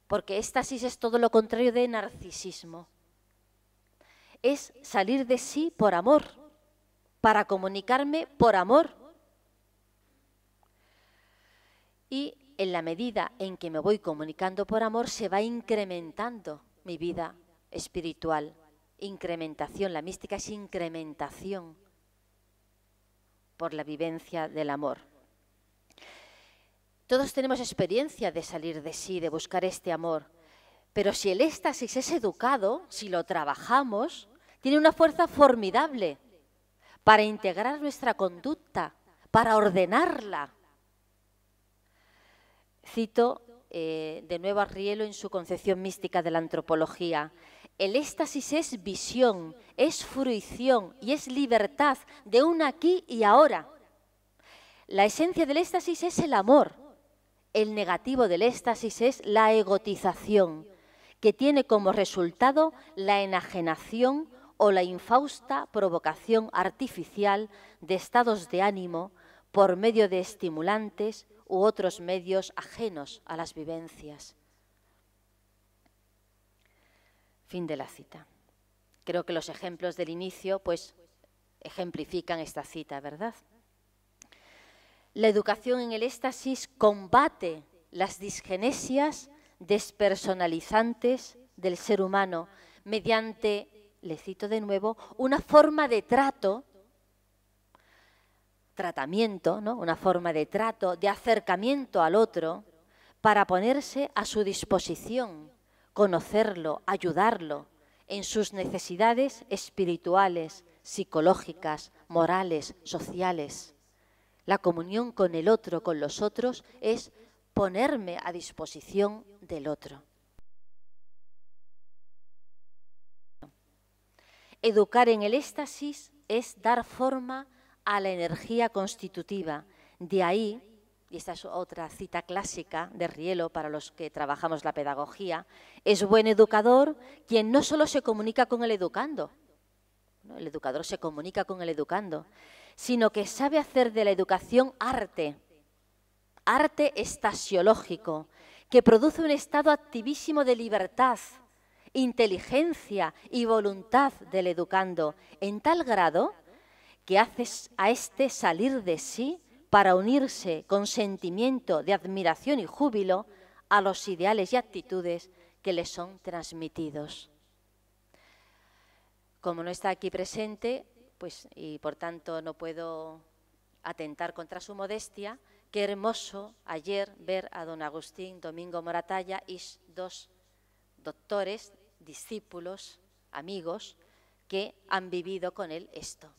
porque éxtasis es todo lo contrario de narcisismo. Es salir de sí por amor, para comunicarme por amor. Y en la medida en que me voy comunicando por amor, se va incrementando mi vida espiritual. Incrementación, la mística es incrementación por la vivencia del amor. Todos tenemos experiencia de salir de sí, de buscar este amor, pero si el éxtasis es educado, si lo trabajamos, tiene una fuerza formidable para integrar nuestra conducta, para ordenarla. Cito de nuevo a Rielo en su concepción mística de la antropología. El éxtasis es visión, es fruición y es libertad de un aquí y ahora. La esencia del éxtasis es el amor. El negativo del éxtasis es la egotización, que tiene como resultado la enajenación o la infausta provocación artificial de estados de ánimo por medio de estimulantes u otros medios ajenos a las vivencias. Fin de la cita. Creo que los ejemplos del inicio, pues, ejemplifican esta cita, ¿verdad? La educación en el éxtasis combate las disgenesias despersonalizantes del ser humano mediante, le cito de nuevo, una forma de tratamiento, ¿no? Una forma de trato, de acercamiento al otro para ponerse a su disposición, conocerlo, ayudarlo en sus necesidades espirituales, psicológicas, morales, sociales. La comunión con el otro, con los otros, es ponerme a disposición del otro. Educar en el éxtasis es dar forma a la energía constitutiva. De ahí, y esta es otra cita clásica de Rielo para los que trabajamos la pedagogía, es buen educador quien no solo se comunica con el educando, ¿no? El educador se comunica con el educando, sino que sabe hacer de la educación arte estasiológico, que produce un estado activísimo de libertad, inteligencia y voluntad del educando, en tal grado que hace a éste salir de sí para unirse con sentimiento de admiración y júbilo a los ideales y actitudes que le son transmitidos. Como no está aquí presente, pues, y por tanto no puedo atentar contra su modestia, qué hermoso ayer ver a don Agustín Domingo Moratalla y dos doctores, discípulos, amigos, que han vivido con él esto.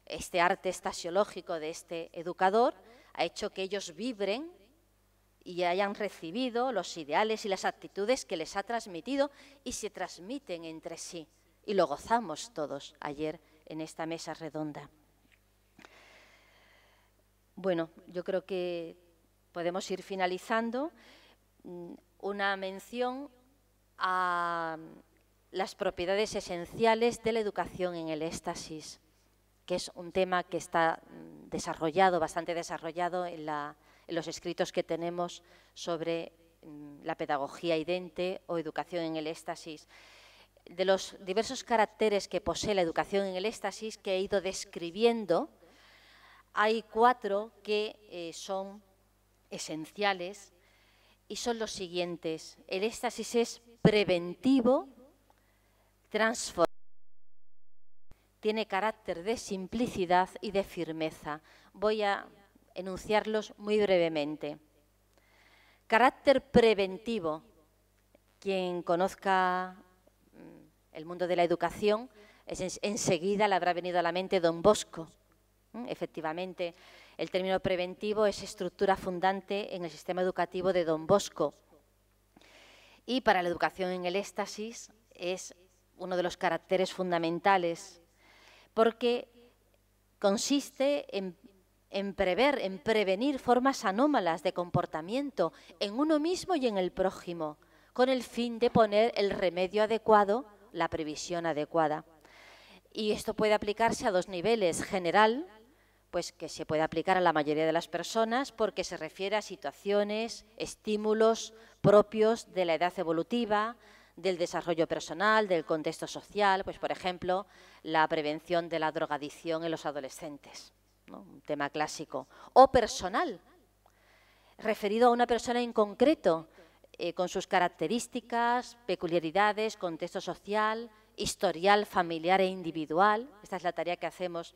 Este arte estasiológico de este educador ha hecho que ellos vibren y hayan recibido los ideales y las actitudes que les ha transmitido y se transmiten entre sí. Y lo gozamos todos ayer en esta mesa redonda. Bueno, yo creo que podemos ir finalizando. Una mención a las propiedades esenciales de la educación en el éxtasis, que es un tema que está desarrollado, bastante desarrollado en los escritos que tenemos sobre la pedagogía idente o educación en el éxtasis. De los diversos caracteres que posee la educación en el éxtasis que he ido describiendo, hay 4 que son esenciales y son los siguientes. El éxtasis es preventivo, transformador, tiene carácter de simplicidad y de firmeza. Voy a enunciarlos muy brevemente. Carácter preventivo. Quien conozca el mundo de la educación, enseguida le habrá venido a la mente Don Bosco. Efectivamente, el término preventivo es estructura fundante en el sistema educativo de Don Bosco. Y para la educación en el éxtasis es uno de los caracteres fundamentales, porque consiste en prevenir formas anómalas de comportamiento en uno mismo y en el prójimo, con el fin de poner el remedio adecuado, la previsión adecuada. Y esto puede aplicarse a 2 niveles: general, pues que se puede aplicar a la mayoría de las personas porque se refiere a situaciones, estímulos propios de la edad evolutiva, del desarrollo personal, del contexto social, pues por ejemplo, la prevención de la drogadicción en los adolescentes, ¿no? Un tema clásico. O personal, referido a una persona en concreto, con sus características, peculiaridades, contexto social, historial familiar e individual. Esta es la tarea que hacemos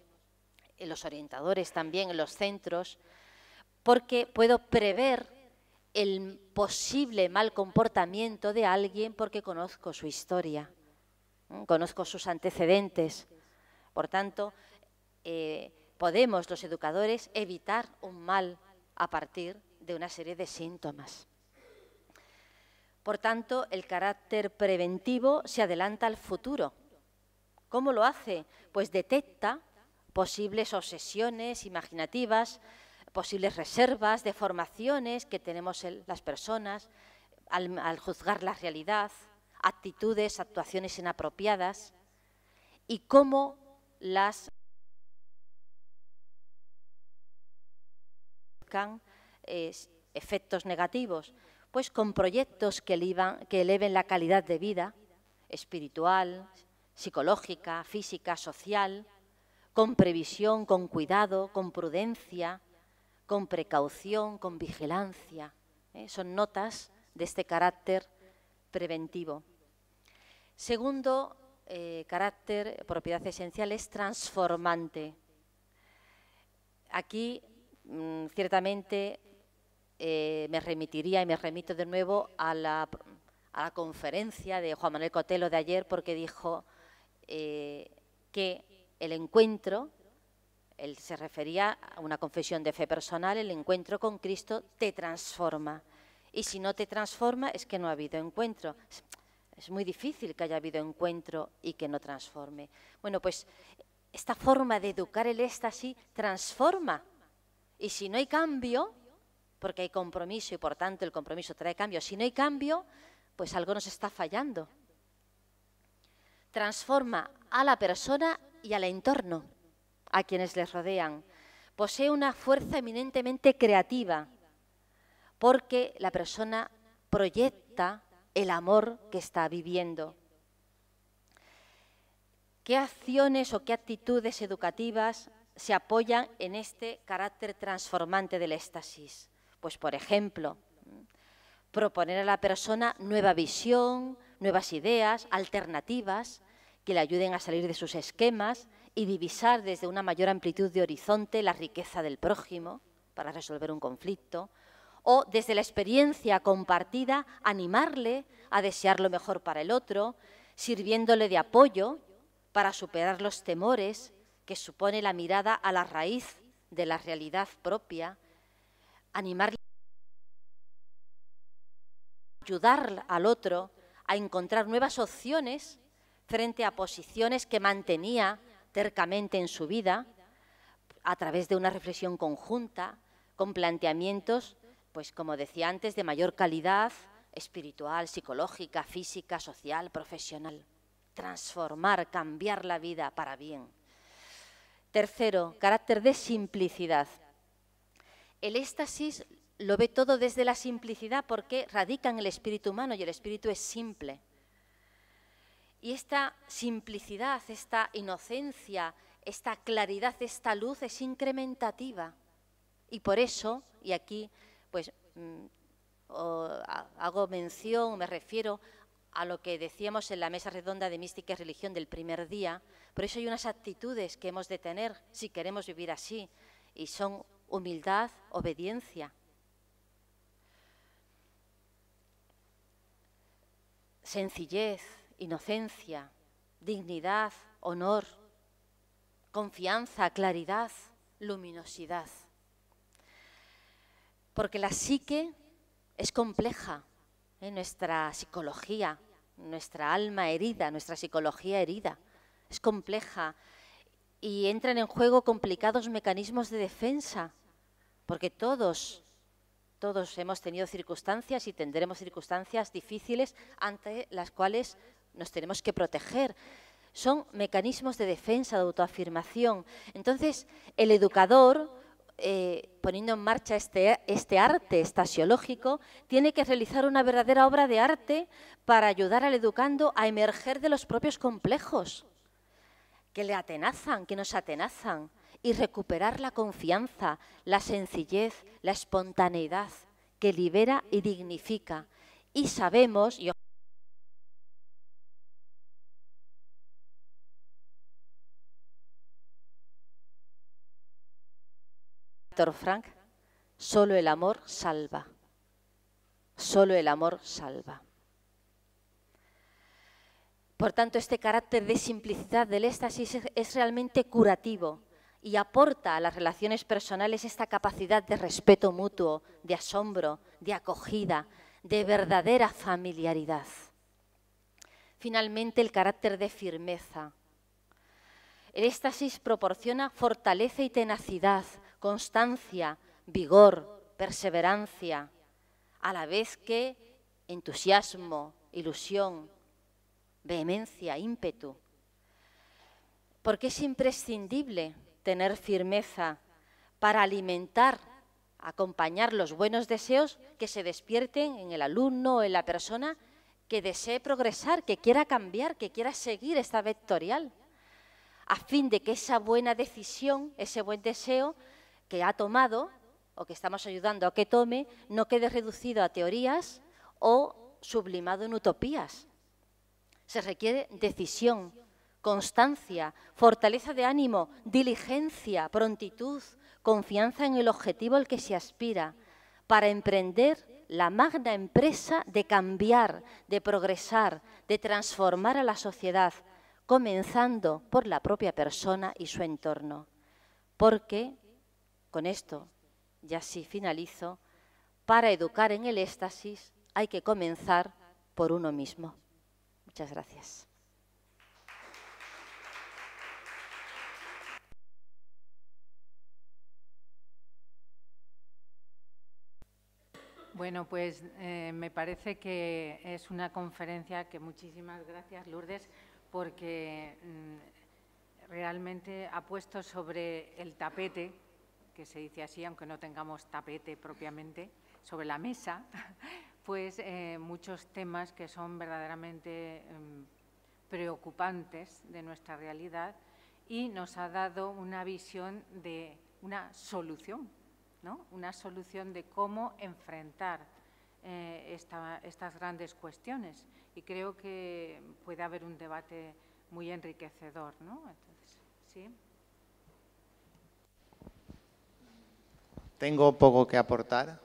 en los orientadores también, en los centros, porque puedo prever el posible mal comportamiento de alguien porque conozco su historia, conozco sus antecedentes. Por tanto, podemos los educadores evitar un mal a partir de una serie de síntomas. Por tanto, el carácter preventivo se adelanta al futuro. ¿Cómo lo hace? Pues detecta posibles obsesiones imaginativas, posibles reservas, deformaciones que tenemos las personas al juzgar la realidad, actitudes, actuaciones inapropiadas, y cómo las efectos negativos, pues con proyectos que eleven la calidad de vida espiritual, psicológica, física, social, con previsión, con cuidado, con prudencia, con precaución, con vigilancia. Son notas de este carácter preventivo. Segundo carácter, propiedad esencial, es transformante. Aquí, ciertamente, me remitiría y me remito de nuevo a la conferencia de Juan Manuel Cotelo de ayer, porque dijo que el encuentro, él se refería a una confesión de fe personal, el encuentro con Cristo te transforma. Y si no te transforma, es que no ha habido encuentro. Es muy difícil que haya habido encuentro y que no transforme. Bueno, pues esta forma de educar el éxtasis transforma. Y si no hay cambio, porque hay compromiso y por tanto el compromiso trae cambio, si no hay cambio, pues algo nos está fallando. Transforma a la persona y al entorno, a quienes les rodean. Posee una fuerza eminentemente creativa, porque la persona proyecta el amor que está viviendo. ¿Qué acciones o qué actitudes educativas se apoyan en este carácter transformante del éxtasis? Pues, por ejemplo, proponer a la persona nueva visión, nuevas ideas, alternativas, que le ayuden a salir de sus esquemas y divisar desde una mayor amplitud de horizonte la riqueza del prójimo para resolver un conflicto, o desde la experiencia compartida animarle a desear lo mejor para el otro, sirviéndole de apoyo para superar los temores que supone la mirada a la raíz de la realidad propia, animarle a ayudar al otro a encontrar nuevas opciones frente a posiciones que mantenía tercamente en su vida, a través de una reflexión conjunta, con planteamientos, pues como decía antes, de mayor calidad espiritual, psicológica, física, social, profesional. Transformar, cambiar la vida para bien. Tercero, carácter de simplicidad. El éxtasis lo ve todo desde la simplicidad porque radica en el espíritu humano y el espíritu es simple. Y esta simplicidad, esta inocencia, esta claridad, esta luz es incrementativa. Y por eso, y aquí pues hago mención, me refiero a lo que decíamos en la mesa redonda de Mística y Religión del primer día, por eso hay unas actitudes que hemos de tener si queremos vivir así, y son humildad, obediencia, sencillez, inocencia, dignidad, honor, confianza, claridad, luminosidad. Porque la psique es compleja, nuestra psicología, nuestra alma herida, nuestra psicología herida, es compleja y entran en juego complicados mecanismos de defensa, porque todos hemos tenido circunstancias y tendremos circunstancias difíciles ante las cuales nos tenemos que proteger. Son mecanismos de defensa, de autoafirmación. Entonces, el educador, poniendo en marcha este arte estasiológico, tiene que realizar una verdadera obra de arte para ayudar al educando a emerger de los propios complejos que le atenazan, que nos atenazan, y recuperar la confianza, la sencillez, la espontaneidad, que libera y dignifica. Y sabemos, y Víctor Frank, solo el amor salva. Solo el amor salva. Por tanto, este carácter de simplicidad del éxtasis es realmente curativo y aporta a las relaciones personales esta capacidad de respeto mutuo, de asombro, de acogida, de verdadera familiaridad. Finalmente, el carácter de firmeza. El éxtasis proporciona fortaleza y tenacidad, constancia, vigor, perseverancia, a la vez que entusiasmo, ilusión, vehemencia, ímpetu. Porque es imprescindible tener firmeza para alimentar, acompañar los buenos deseos que se despierten en el alumno o en la persona que desee progresar, que quiera cambiar, que quiera seguir esta vectorial, a fin de que esa buena decisión, ese buen deseo que ha tomado o que estamos ayudando a que tome, no quede reducido a teorías o sublimado en utopías. Se requiere decisión, constancia, fortaleza de ánimo, diligencia, prontitud, confianza en el objetivo al que se aspira, para emprender la magna empresa de cambiar, de progresar, de transformar a la sociedad, comenzando por la propia persona y su entorno. Porque, con esto ya sí finalizo, para educar en el éxtasis hay que comenzar por uno mismo. Muchas gracias. Bueno, pues me parece que es una conferencia que muchísimas gracias, Lourdes, porque realmente ha puesto sobre el tapete, que se dice así, aunque no tengamos tapete propiamente, sobre la mesa, pues muchos temas que son verdaderamente preocupantes de nuestra realidad y nos ha dado una visión de una solución, ¿no? Una solución de cómo enfrentar estas grandes cuestiones. Y creo que puede haber un debate muy enriquecedor, ¿no? Entonces, ¿sí? Tengo poco que aportar.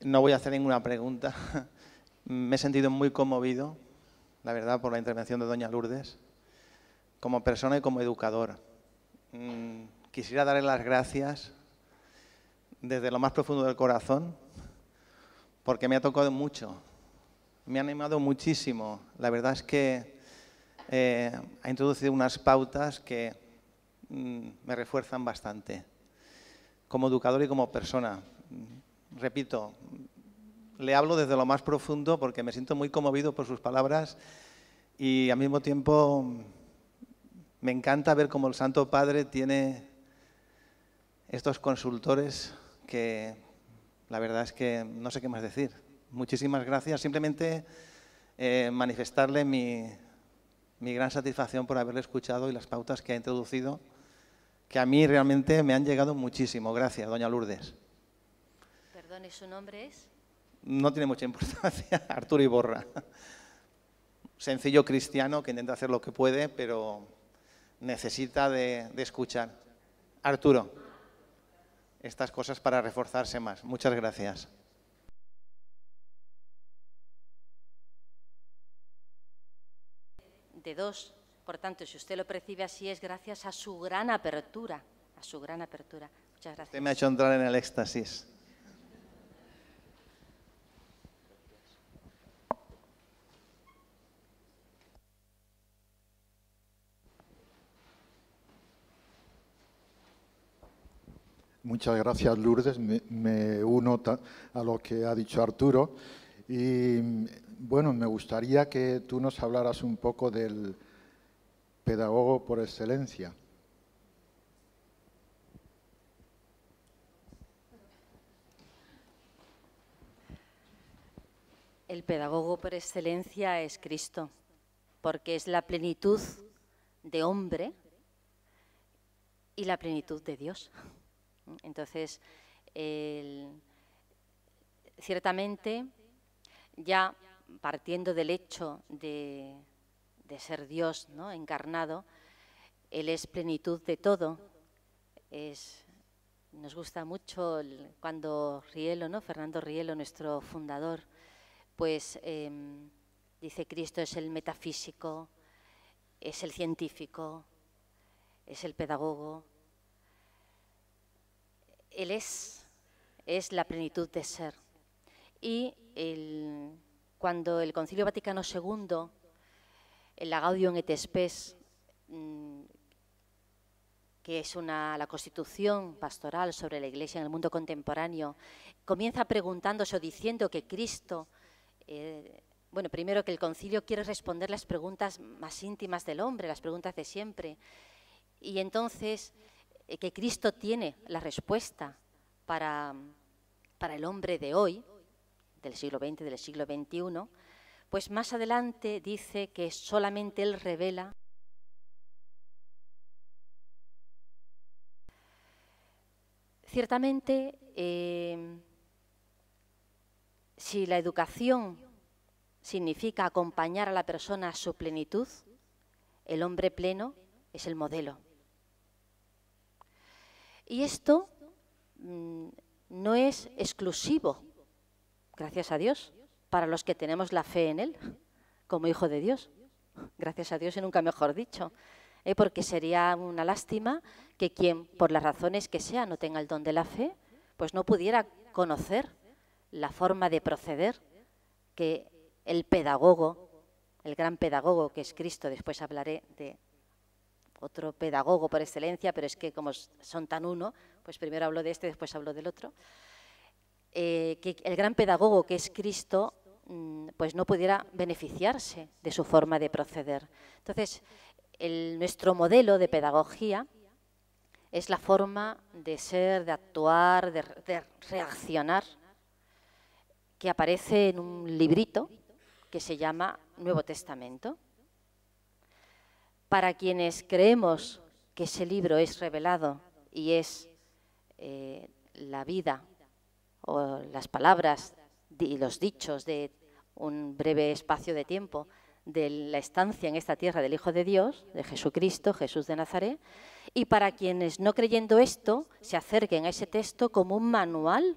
No voy a hacer ninguna pregunta. Me he sentido muy conmovido, la verdad, por la intervención de doña Lourdes, como persona y como educador. Quisiera darle las gracias desde lo más profundo del corazón, porque me ha tocado mucho, me ha animado muchísimo. La verdad es que ha introducido unas pautas que me refuerzan bastante, como educador y como persona. Repito, le hablo desde lo más profundo porque me siento muy conmovido por sus palabras y al mismo tiempo me encanta ver cómo el Santo Padre tiene estos consultores que la verdad es que no sé qué más decir. Muchísimas gracias. Simplemente manifestarle mi gran satisfacción por haberle escuchado y las pautas que ha introducido, que a mí realmente me han llegado muchísimo. Gracias, doña Lourdes. Perdone, ¿su nombre es? No tiene mucha importancia. Arturo Iborra. Sencillo cristiano que intenta hacer lo que puede, pero necesita de escuchar. Arturo, estas cosas para reforzarse más. Muchas gracias. De dos. Por tanto, si usted lo percibe así, es gracias a su gran apertura. A su gran apertura. Muchas gracias. Usted me ha hecho entrar en el éxtasis. Muchas gracias, Lourdes. Me uno a lo que ha dicho Arturo. Y, bueno, me gustaría que tú nos hablaras un poco del pedagogo por excelencia. El pedagogo por excelencia es Cristo, porque es la plenitud de hombre y la plenitud de Dios. Entonces, ciertamente, ya partiendo del hecho de ser Dios, ¿no?, encarnado, Él es plenitud de todo. Nos gusta mucho cuando Rielo, ¿no?, Fernando Rielo, nuestro fundador, pues dice: Cristo es el metafísico, es el científico, es el pedagogo. Él es la plenitud de ser. Y cuando el Concilio Vaticano II, el Gaudium et Spes, que es la constitución pastoral sobre la Iglesia en el mundo contemporáneo, comienza preguntándose o diciendo que Cristo, bueno, primero que el concilio quiere responder las preguntas más íntimas del hombre, las preguntas de siempre, y entonces que Cristo tiene la respuesta para el hombre de hoy, del siglo XX, del siglo XXI, pues más adelante dice que solamente Él revela ciertamente. Si la educación significa acompañar a la persona a su plenitud, el hombre pleno es el modelo. Y esto no es exclusivo, gracias a Dios, para los que tenemos la fe en Él, como hijo de Dios. Gracias a Dios y nunca mejor dicho, porque sería una lástima que quien, por las razones que sea, no tenga el don de la fe, pues no pudiera conocer la forma de proceder que el pedagogo, el gran pedagogo que es Cristo, después hablaré de otro pedagogo por excelencia, pero es que como son tan uno, pues primero hablo de este, después hablo del otro, que el gran pedagogo que es Cristo, pues no pudiera beneficiarse de su forma de proceder. Entonces, nuestro modelo de pedagogía es la forma de ser, de actuar, de reaccionar, que aparece en un librito que se llama Nuevo Testamento. para quienes creemos que ese libro es revelado y es la vida o las palabras y los dichos de un breve espacio de tiempo de la estancia en esta tierra del Hijo de Dios, de Jesucristo, Jesús de Nazaret, y para quienes no creyendo esto se acerquen a ese texto como un manual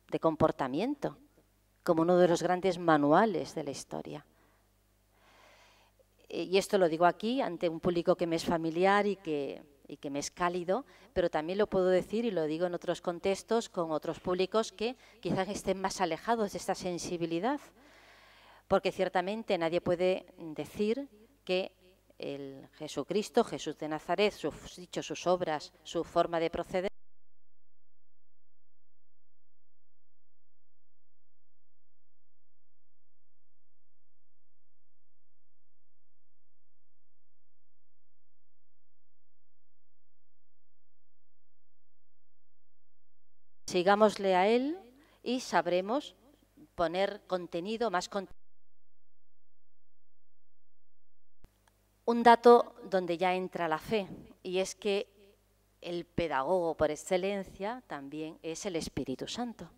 de comportamiento, como uno de los grandes manuales de la historia. Y esto lo digo aquí ante un público que me es familiar y que me es cálido, pero también lo puedo decir y lo digo en otros contextos con otros públicos que quizás estén más alejados de esta sensibilidad, porque ciertamente nadie puede decir que el Jesucristo, Jesús de Nazaret, sus dichos, sus obras, su forma de proceder, sigámosle a él y sabremos poner contenido, más contenido. Un dato donde ya entra la fe, y es que el pedagogo por excelencia también es el Espíritu Santo.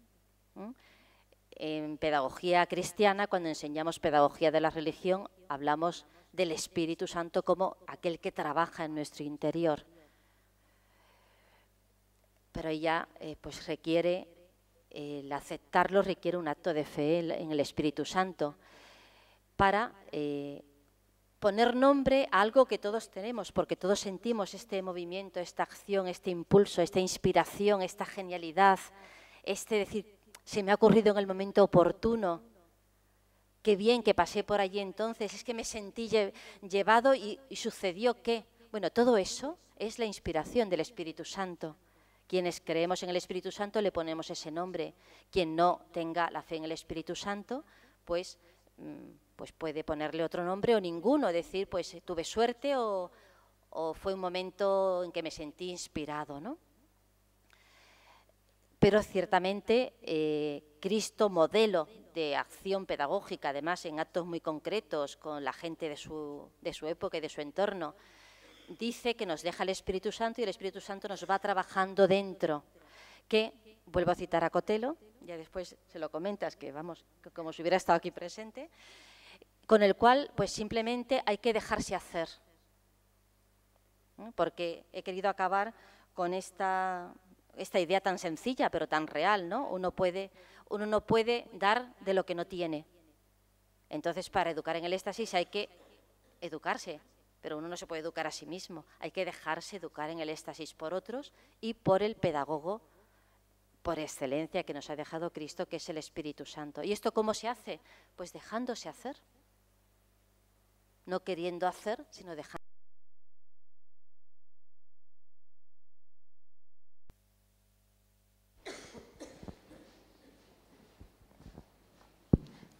En pedagogía cristiana, cuando enseñamos pedagogía de la religión, hablamos del Espíritu Santo como aquel que trabaja en nuestro interior. Pero ella pues requiere, el aceptarlo requiere un acto de fe en el Espíritu Santo para poner nombre a algo que todos tenemos, porque todos sentimos este movimiento, esta acción, este impulso, esta inspiración, esta genialidad, decir, se me ha ocurrido en el momento oportuno, qué bien que pasé por allí entonces, es que me sentí llevado y sucedió que, bueno, todo eso es la inspiración del Espíritu Santo. Quienes creemos en el Espíritu Santo le ponemos ese nombre. Quien no tenga la fe en el Espíritu Santo, pues puede ponerle otro nombre o ninguno, decir, pues tuve suerte o fue un momento en que me sentí inspirado, ¿no? Pero ciertamente Cristo, modelo de acción pedagógica, además en actos muy concretos con la gente de su época y de su entorno, dice que nos deja el Espíritu Santo y el Espíritu Santo nos va trabajando dentro, que, vuelvo a citar a Cotelo, ya después se lo comentas, que vamos, como si hubiera estado aquí presente, con el cual pues simplemente hay que dejarse hacer, ¿no? Porque he querido acabar con esta idea tan sencilla pero tan real, ¿no? Uno no puede dar de lo que no tiene. Entonces, para educar en el éxtasis hay que educarse, pero uno no se puede educar a sí mismo. Hay que dejarse educar en el éxtasis por otros y por el pedagogo por excelencia que nos ha dejado Cristo, que es el Espíritu Santo. ¿Y esto cómo se hace? Pues dejándose hacer. No queriendo hacer, sino dejando.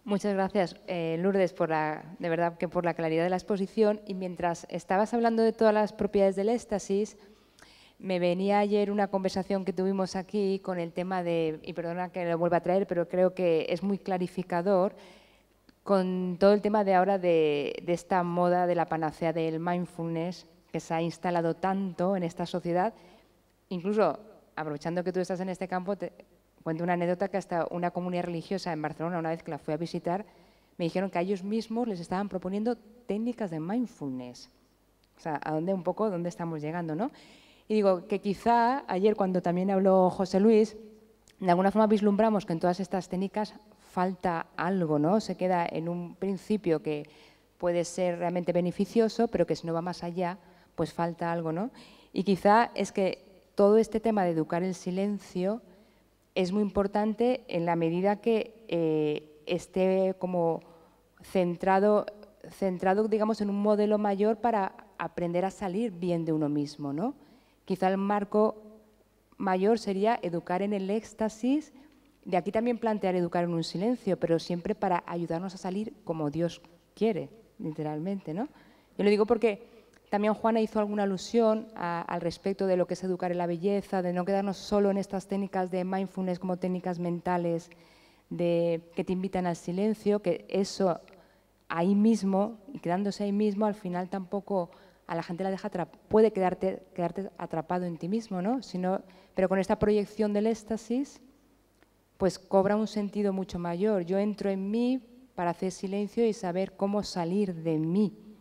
Muchas gracias, Lourdes, de verdad que por la claridad de la exposición. Y mientras estabas hablando de todas las propiedades del éxtasis, me venía ayer una conversación que tuvimos aquí con el tema de, y perdona que lo vuelva a traer, pero creo que es muy clarificador, con todo el tema de ahora de esta moda de la panacea del mindfulness que se ha instalado tanto en esta sociedad. Incluso, aprovechando que tú estás en este campo, te cuento una anécdota que hasta una comunidad religiosa en Barcelona, una vez que la fui a visitar, me dijeron que a ellos mismos les estaban proponiendo técnicas de mindfulness. O sea, ¿dónde estamos llegando, ¿no? Y digo que quizá ayer, cuando también habló José Luis, de alguna forma vislumbramos que en todas estas técnicas falta algo, ¿no? Se queda en un principio que puede ser realmente beneficioso, pero que si no va más allá, pues falta algo, ¿no? Y quizá es que todo este tema de educar el silencio es muy importante en la medida que esté como centrado, digamos, en un modelo mayor para aprender a salir bien de uno mismo, ¿no? Quizá el marco mayor sería educar en el éxtasis, de aquí también plantear educar en un silencio, pero siempre para ayudarnos a salir como Dios quiere, literalmente, ¿no? Yo lo digo porque también Juana hizo alguna alusión al respecto de lo que es educar en la belleza, de no quedarnos solo en estas técnicas de mindfulness como técnicas mentales que te invitan al silencio, que eso ahí mismo, y quedándose ahí mismo, al final tampoco a la gente la deja puede quedarte atrapado en ti mismo, ¿no? Pero con esta proyección del éxtasis, pues cobra un sentido mucho mayor. Yo entro en mí para hacer silencio y saber cómo salir de mí,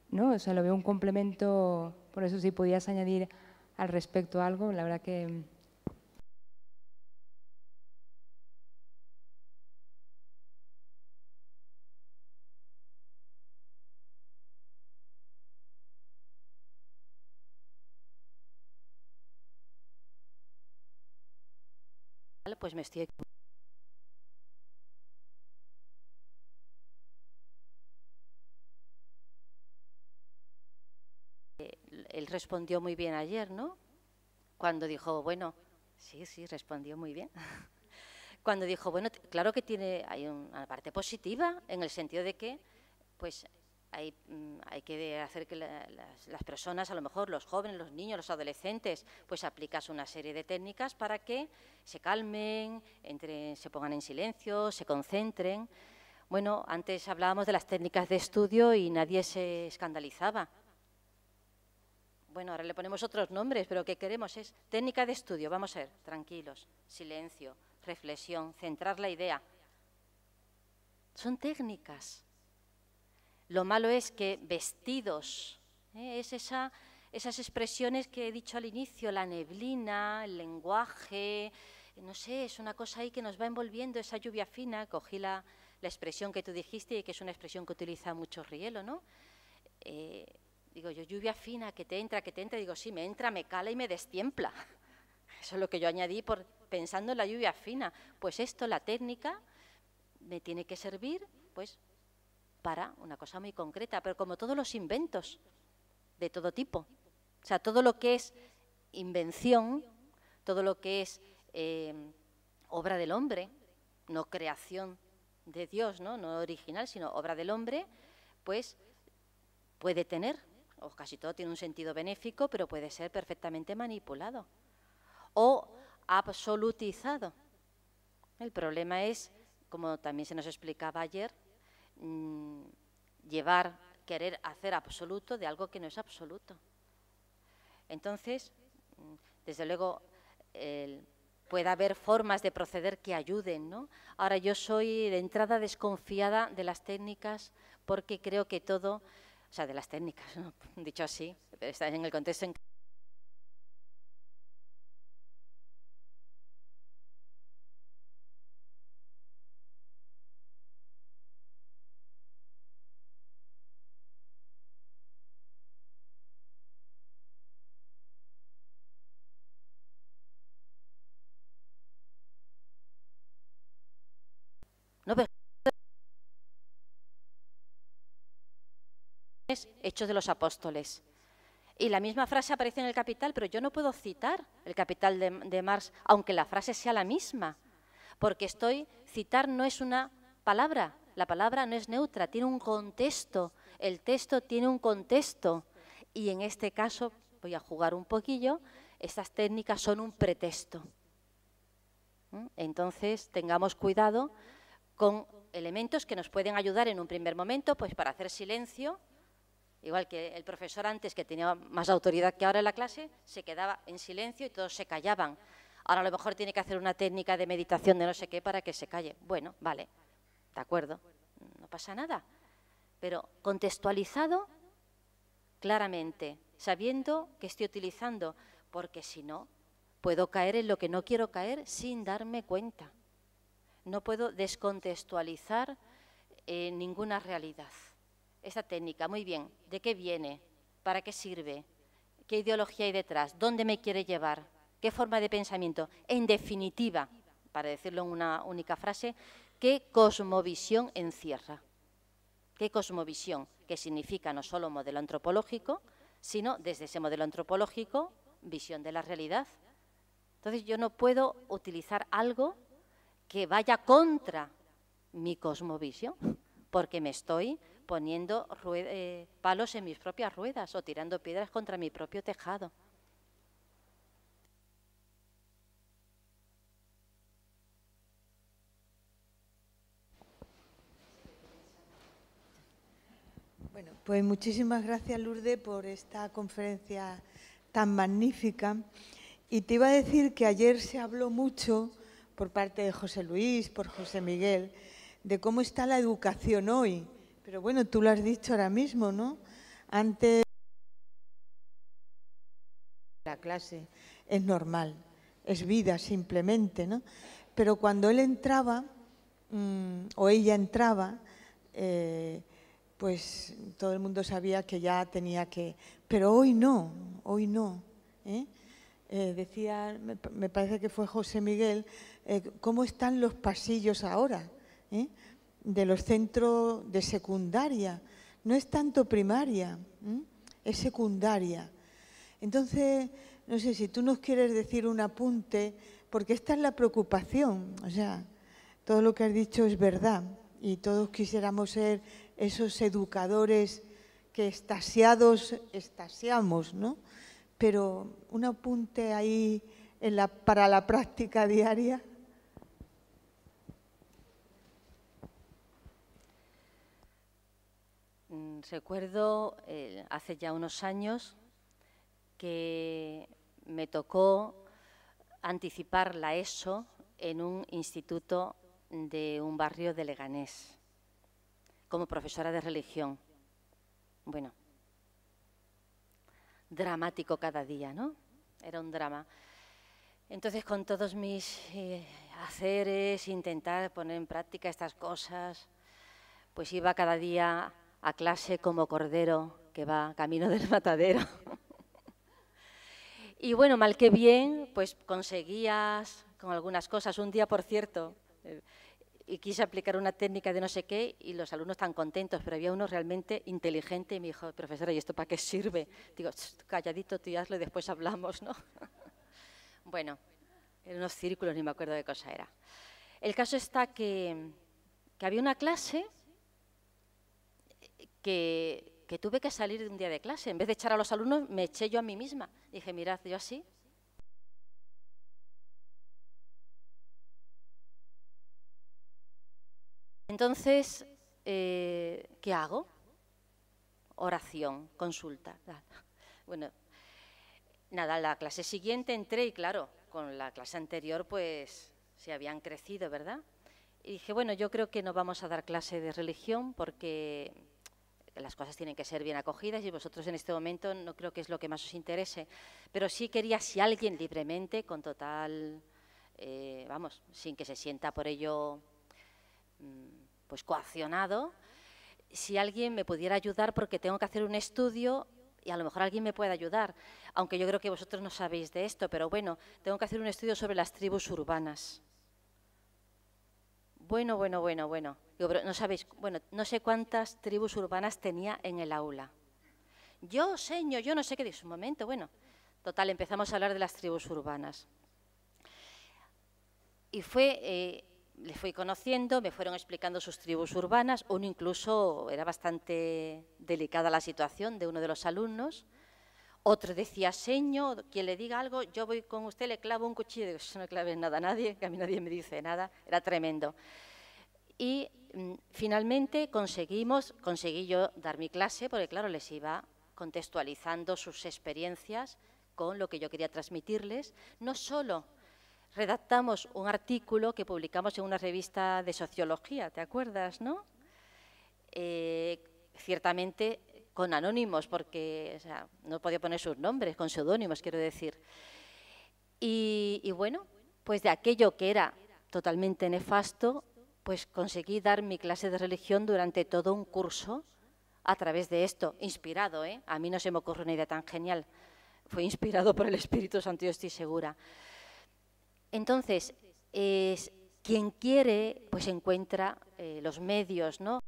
¿no? O sea, lo veo un complemento. Por eso, si podías añadir al respecto algo, la verdad que... Pues me estoy... Él respondió muy bien ayer, ¿no? Cuando dijo, bueno, sí, respondió muy bien. Cuando dijo, bueno, claro que hay una parte positiva, en el sentido de que, pues, hay que hacer que las personas, a lo mejor los jóvenes, los niños, los adolescentes, pues aplicas una serie de técnicas para que se calmen, se pongan en silencio, se concentren. Bueno, antes hablábamos de las técnicas de estudio y nadie se escandalizaba. Bueno, ahora le ponemos otros nombres, pero ¿qué queremos? Es técnica de estudio. Vamos a ver, tranquilos, silencio, reflexión, centrar la idea. Son técnicas. Lo malo es que vestidos, es esas expresiones que he dicho al inicio, la neblina, el lenguaje, no sé, es una cosa ahí que nos va envolviendo, esa lluvia fina. Cogí la expresión que tú dijiste y que es una expresión que utiliza mucho Rielo, ¿no? Digo yo, lluvia fina, que te entra, digo, sí, me entra, me cala y me destiempla. Eso es lo que yo añadí pensando en la lluvia fina. Pues esto, la técnica, me tiene que servir, pues, para una cosa muy concreta, pero como todos los inventos, de todo tipo. O sea, todo lo que es invención, todo lo que es obra del hombre, no creación de Dios, no original, sino obra del hombre, pues puede tener, o casi todo tiene un sentido benéfico, pero puede ser perfectamente manipulado o absolutizado. El problema es, como también se nos explicaba ayer, querer hacer absoluto de algo que no es absoluto. Entonces, desde luego, puede haber formas de proceder que ayuden, ¿no? Ahora, yo soy de entrada desconfiada de las técnicas porque creo que todo... O sea, de las técnicas, ¿no? Dicho así, pero está en el contexto en que... No, Hechos de los Apóstoles. Y la misma frase aparece en el Capital, pero yo no puedo citar el Capital de Marx, aunque la frase sea la misma, porque citar no es una palabra, la palabra no es neutra, tiene un contexto, el texto tiene un contexto, y en este caso, voy a jugar un poquillo, estas técnicas son un pretexto. Entonces, tengamos cuidado con elementos que nos pueden ayudar en un primer momento, pues para hacer silencio. Igual que el profesor antes, que tenía más autoridad que ahora en la clase, se quedaba en silencio y todos se callaban. Ahora a lo mejor tiene que hacer una técnica de meditación de no sé qué para que se calle. Bueno, vale, de acuerdo, no pasa nada. Pero contextualizado claramente, sabiendo que estoy utilizando, porque si no, puedo caer en lo que no quiero caer sin darme cuenta. No puedo descontextualizar ninguna realidad. Esta técnica, muy bien, ¿de qué viene? ¿Para qué sirve? ¿Qué ideología hay detrás? ¿Dónde me quiere llevar? ¿Qué forma de pensamiento? En definitiva, para decirlo en una única frase, ¿qué cosmovisión encierra? ¿Qué cosmovisión? Que significa no solo modelo antropológico, sino desde ese modelo antropológico, visión de la realidad. Entonces yo no puedo utilizar algo que vaya contra mi cosmovisión, porque me estoy poniendo palos en mis propias ruedas o tirando piedras contra mi propio tejado. Pues muchísimas gracias, Lourdes, por esta conferencia tan magnífica. Y te iba a decir que ayer se habló mucho, por parte de José Luis, por José Miguel, de cómo está la educación hoy. Pero bueno, tú lo has dicho ahora mismo, ¿no? Antes la clase es normal, es vida simplemente, ¿no? Pero cuando él entraba, o ella entraba, pues todo el mundo sabía que ya tenía que... Pero hoy no, hoy no. Decía, me parece que fue José Miguel, cómo están los pasillos ahora, de los centros de secundaria. No es tanto primaria, es secundaria. Entonces, no sé si tú nos quieres decir un apunte, porque esta es la preocupación, o sea, todo lo que has dicho es verdad y todos quisiéramos ser esos educadores que extasiamos, ¿no? Pero un apunte ahí para la práctica diaria. Recuerdo hace ya unos años que me tocó anticipar la ESO en un instituto de un barrio de Leganés, como profesora de religión. Bueno, dramático cada día, ¿no? Era un drama. Entonces, con todos mis haceres, intentar poner en práctica estas cosas, pues iba cada día a clase como cordero que va camino del matadero. Y bueno, mal que bien, pues conseguías con algunas cosas. Un día, por cierto, y quise aplicar una técnica de no sé qué y los alumnos tan contentos, pero había uno realmente inteligente y me dijo, profesora, ¿y esto para qué sirve? Digo, calladito, tú hazlo y después hablamos, ¿no? Bueno, eran unos círculos, ni me acuerdo de qué cosa era. El caso está que había una clase que tuve que salir de un día de clase. En vez de echar a los alumnos, me eché yo a mí misma. Dije, mirad, yo así. Entonces, ¿qué hago? Oración, consulta. Bueno, nada, la clase siguiente entré y claro, con la clase anterior pues se habían crecido, ¿verdad? Y dije, bueno, yo creo que no vamos a dar clase de religión porque las cosas tienen que ser bien acogidas y vosotros en este momento no creo que es lo que más os interese. Pero sí quería, si alguien libremente, con total, vamos, sin que se sienta por ello pues coaccionado, si alguien me pudiera ayudar porque tengo que hacer un estudio y a lo mejor alguien me puede ayudar, aunque yo creo que vosotros no sabéis de esto, pero bueno, tengo que hacer un estudio sobre las tribus urbanas. Bueno. Digo, pero no sabéis, bueno, no sé cuántas tribus urbanas tenía en el aula. Yo, señor, yo no sé qué, dice un momento, bueno. Total, empezamos a hablar de las tribus urbanas. Y les fui conociendo, me fueron explicando sus tribus urbanas, uno incluso era bastante delicada la situación de uno de los alumnos. Otro decía, señor, quien le diga algo, yo voy con usted, le clavo un cuchillo. Digo, no claves nada a nadie, que a mí nadie me dice nada. Era tremendo. Y finalmente conseguí yo dar mi clase, porque claro, les iba contextualizando sus experiencias con lo que yo quería transmitirles. No solo redactamos un artículo que publicamos en una revista de sociología, ¿te acuerdas, no? Ciertamente con anónimos, porque o sea, no podía poner sus nombres, con seudónimos, quiero decir. Y bueno, pues de aquello que era totalmente nefasto, pues conseguí dar mi clase de religión durante todo un curso a través de esto, inspirado, ¿eh? A mí no se me ocurre una idea tan genial, fue inspirado por el Espíritu Santo, yo estoy segura. Entonces, quien quiere, pues encuentra los medios, ¿no?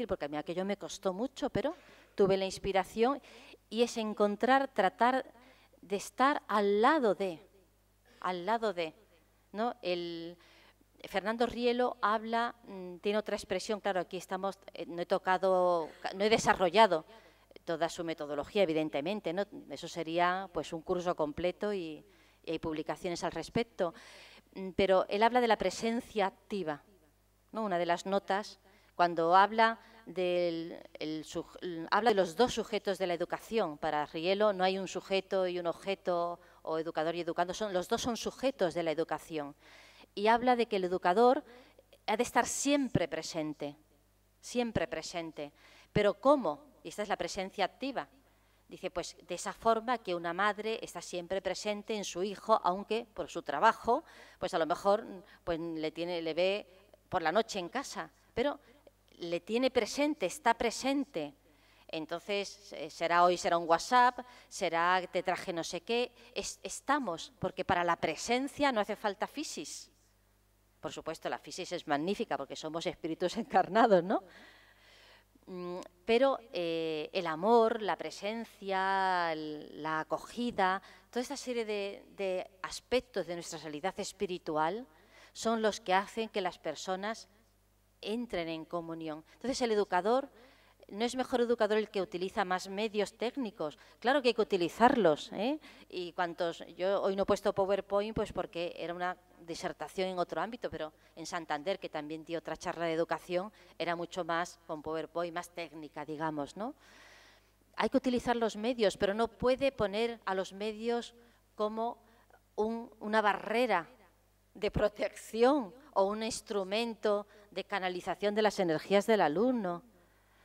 Porque a mí aquello me costó mucho, pero tuve la inspiración y es tratar de estar al lado de, ¿no? Fernando Rielo habla, tiene otra expresión, claro, aquí estamos, no he desarrollado toda su metodología, evidentemente, ¿no? Eso sería pues un curso completo y hay publicaciones al respecto, pero él habla de la presencia activa, ¿no? Una de las notas, cuando habla habla de los dos sujetos de la educación. Para Rielo no hay un sujeto y un objeto, o educador y educando, los dos son sujetos de la educación. Y habla de que el educador ha de estar siempre presente. ¿Pero cómo? Y esta es la presencia activa. Dice, pues de esa forma que una madre está siempre presente en su hijo, aunque por su trabajo, pues a lo mejor pues, le ve por la noche en casa, pero le tiene presente, está presente. Entonces, será un WhatsApp, será te traje no sé qué. Estamos, porque para la presencia no hace falta fisis. Por supuesto, la fisis es magnífica porque somos espíritus encarnados, ¿no? Pero el amor, la presencia, la acogida, toda esta serie de aspectos de nuestra realidad espiritual son los que hacen que las personas entren en comunión. Entonces, el educador, no es mejor educador el que utiliza más medios técnicos. Claro que hay que utilizarlos, ¿eh? Y yo hoy no he puesto PowerPoint pues porque era una disertación en otro ámbito, pero en Santander, que también dio otra charla de educación, era mucho más con PowerPoint, más técnica, digamos, ¿no? Hay que utilizar los medios, pero no puede poner a los medios como una barrera de protección o un instrumento de canalización de las energías del alumno.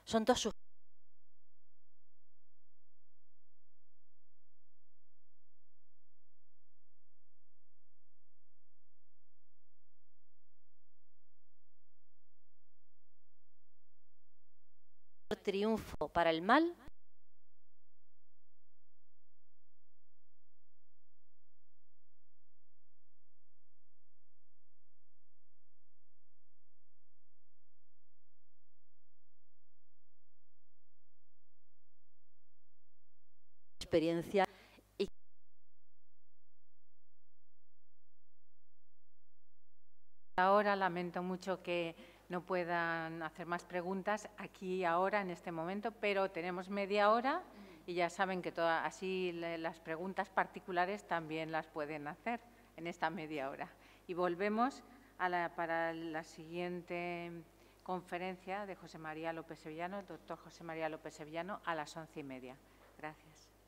Son dos sujetos. Triunfo para el mal. Experiencia. Ahora lamento mucho que no puedan hacer más preguntas aquí ahora en este momento, pero tenemos media hora y ya saben que así las preguntas particulares también las pueden hacer en esta media hora. Y volvemos para la siguiente conferencia de José María López Sevillano, el doctor José María López Sevillano, a las 11:30. Gracias.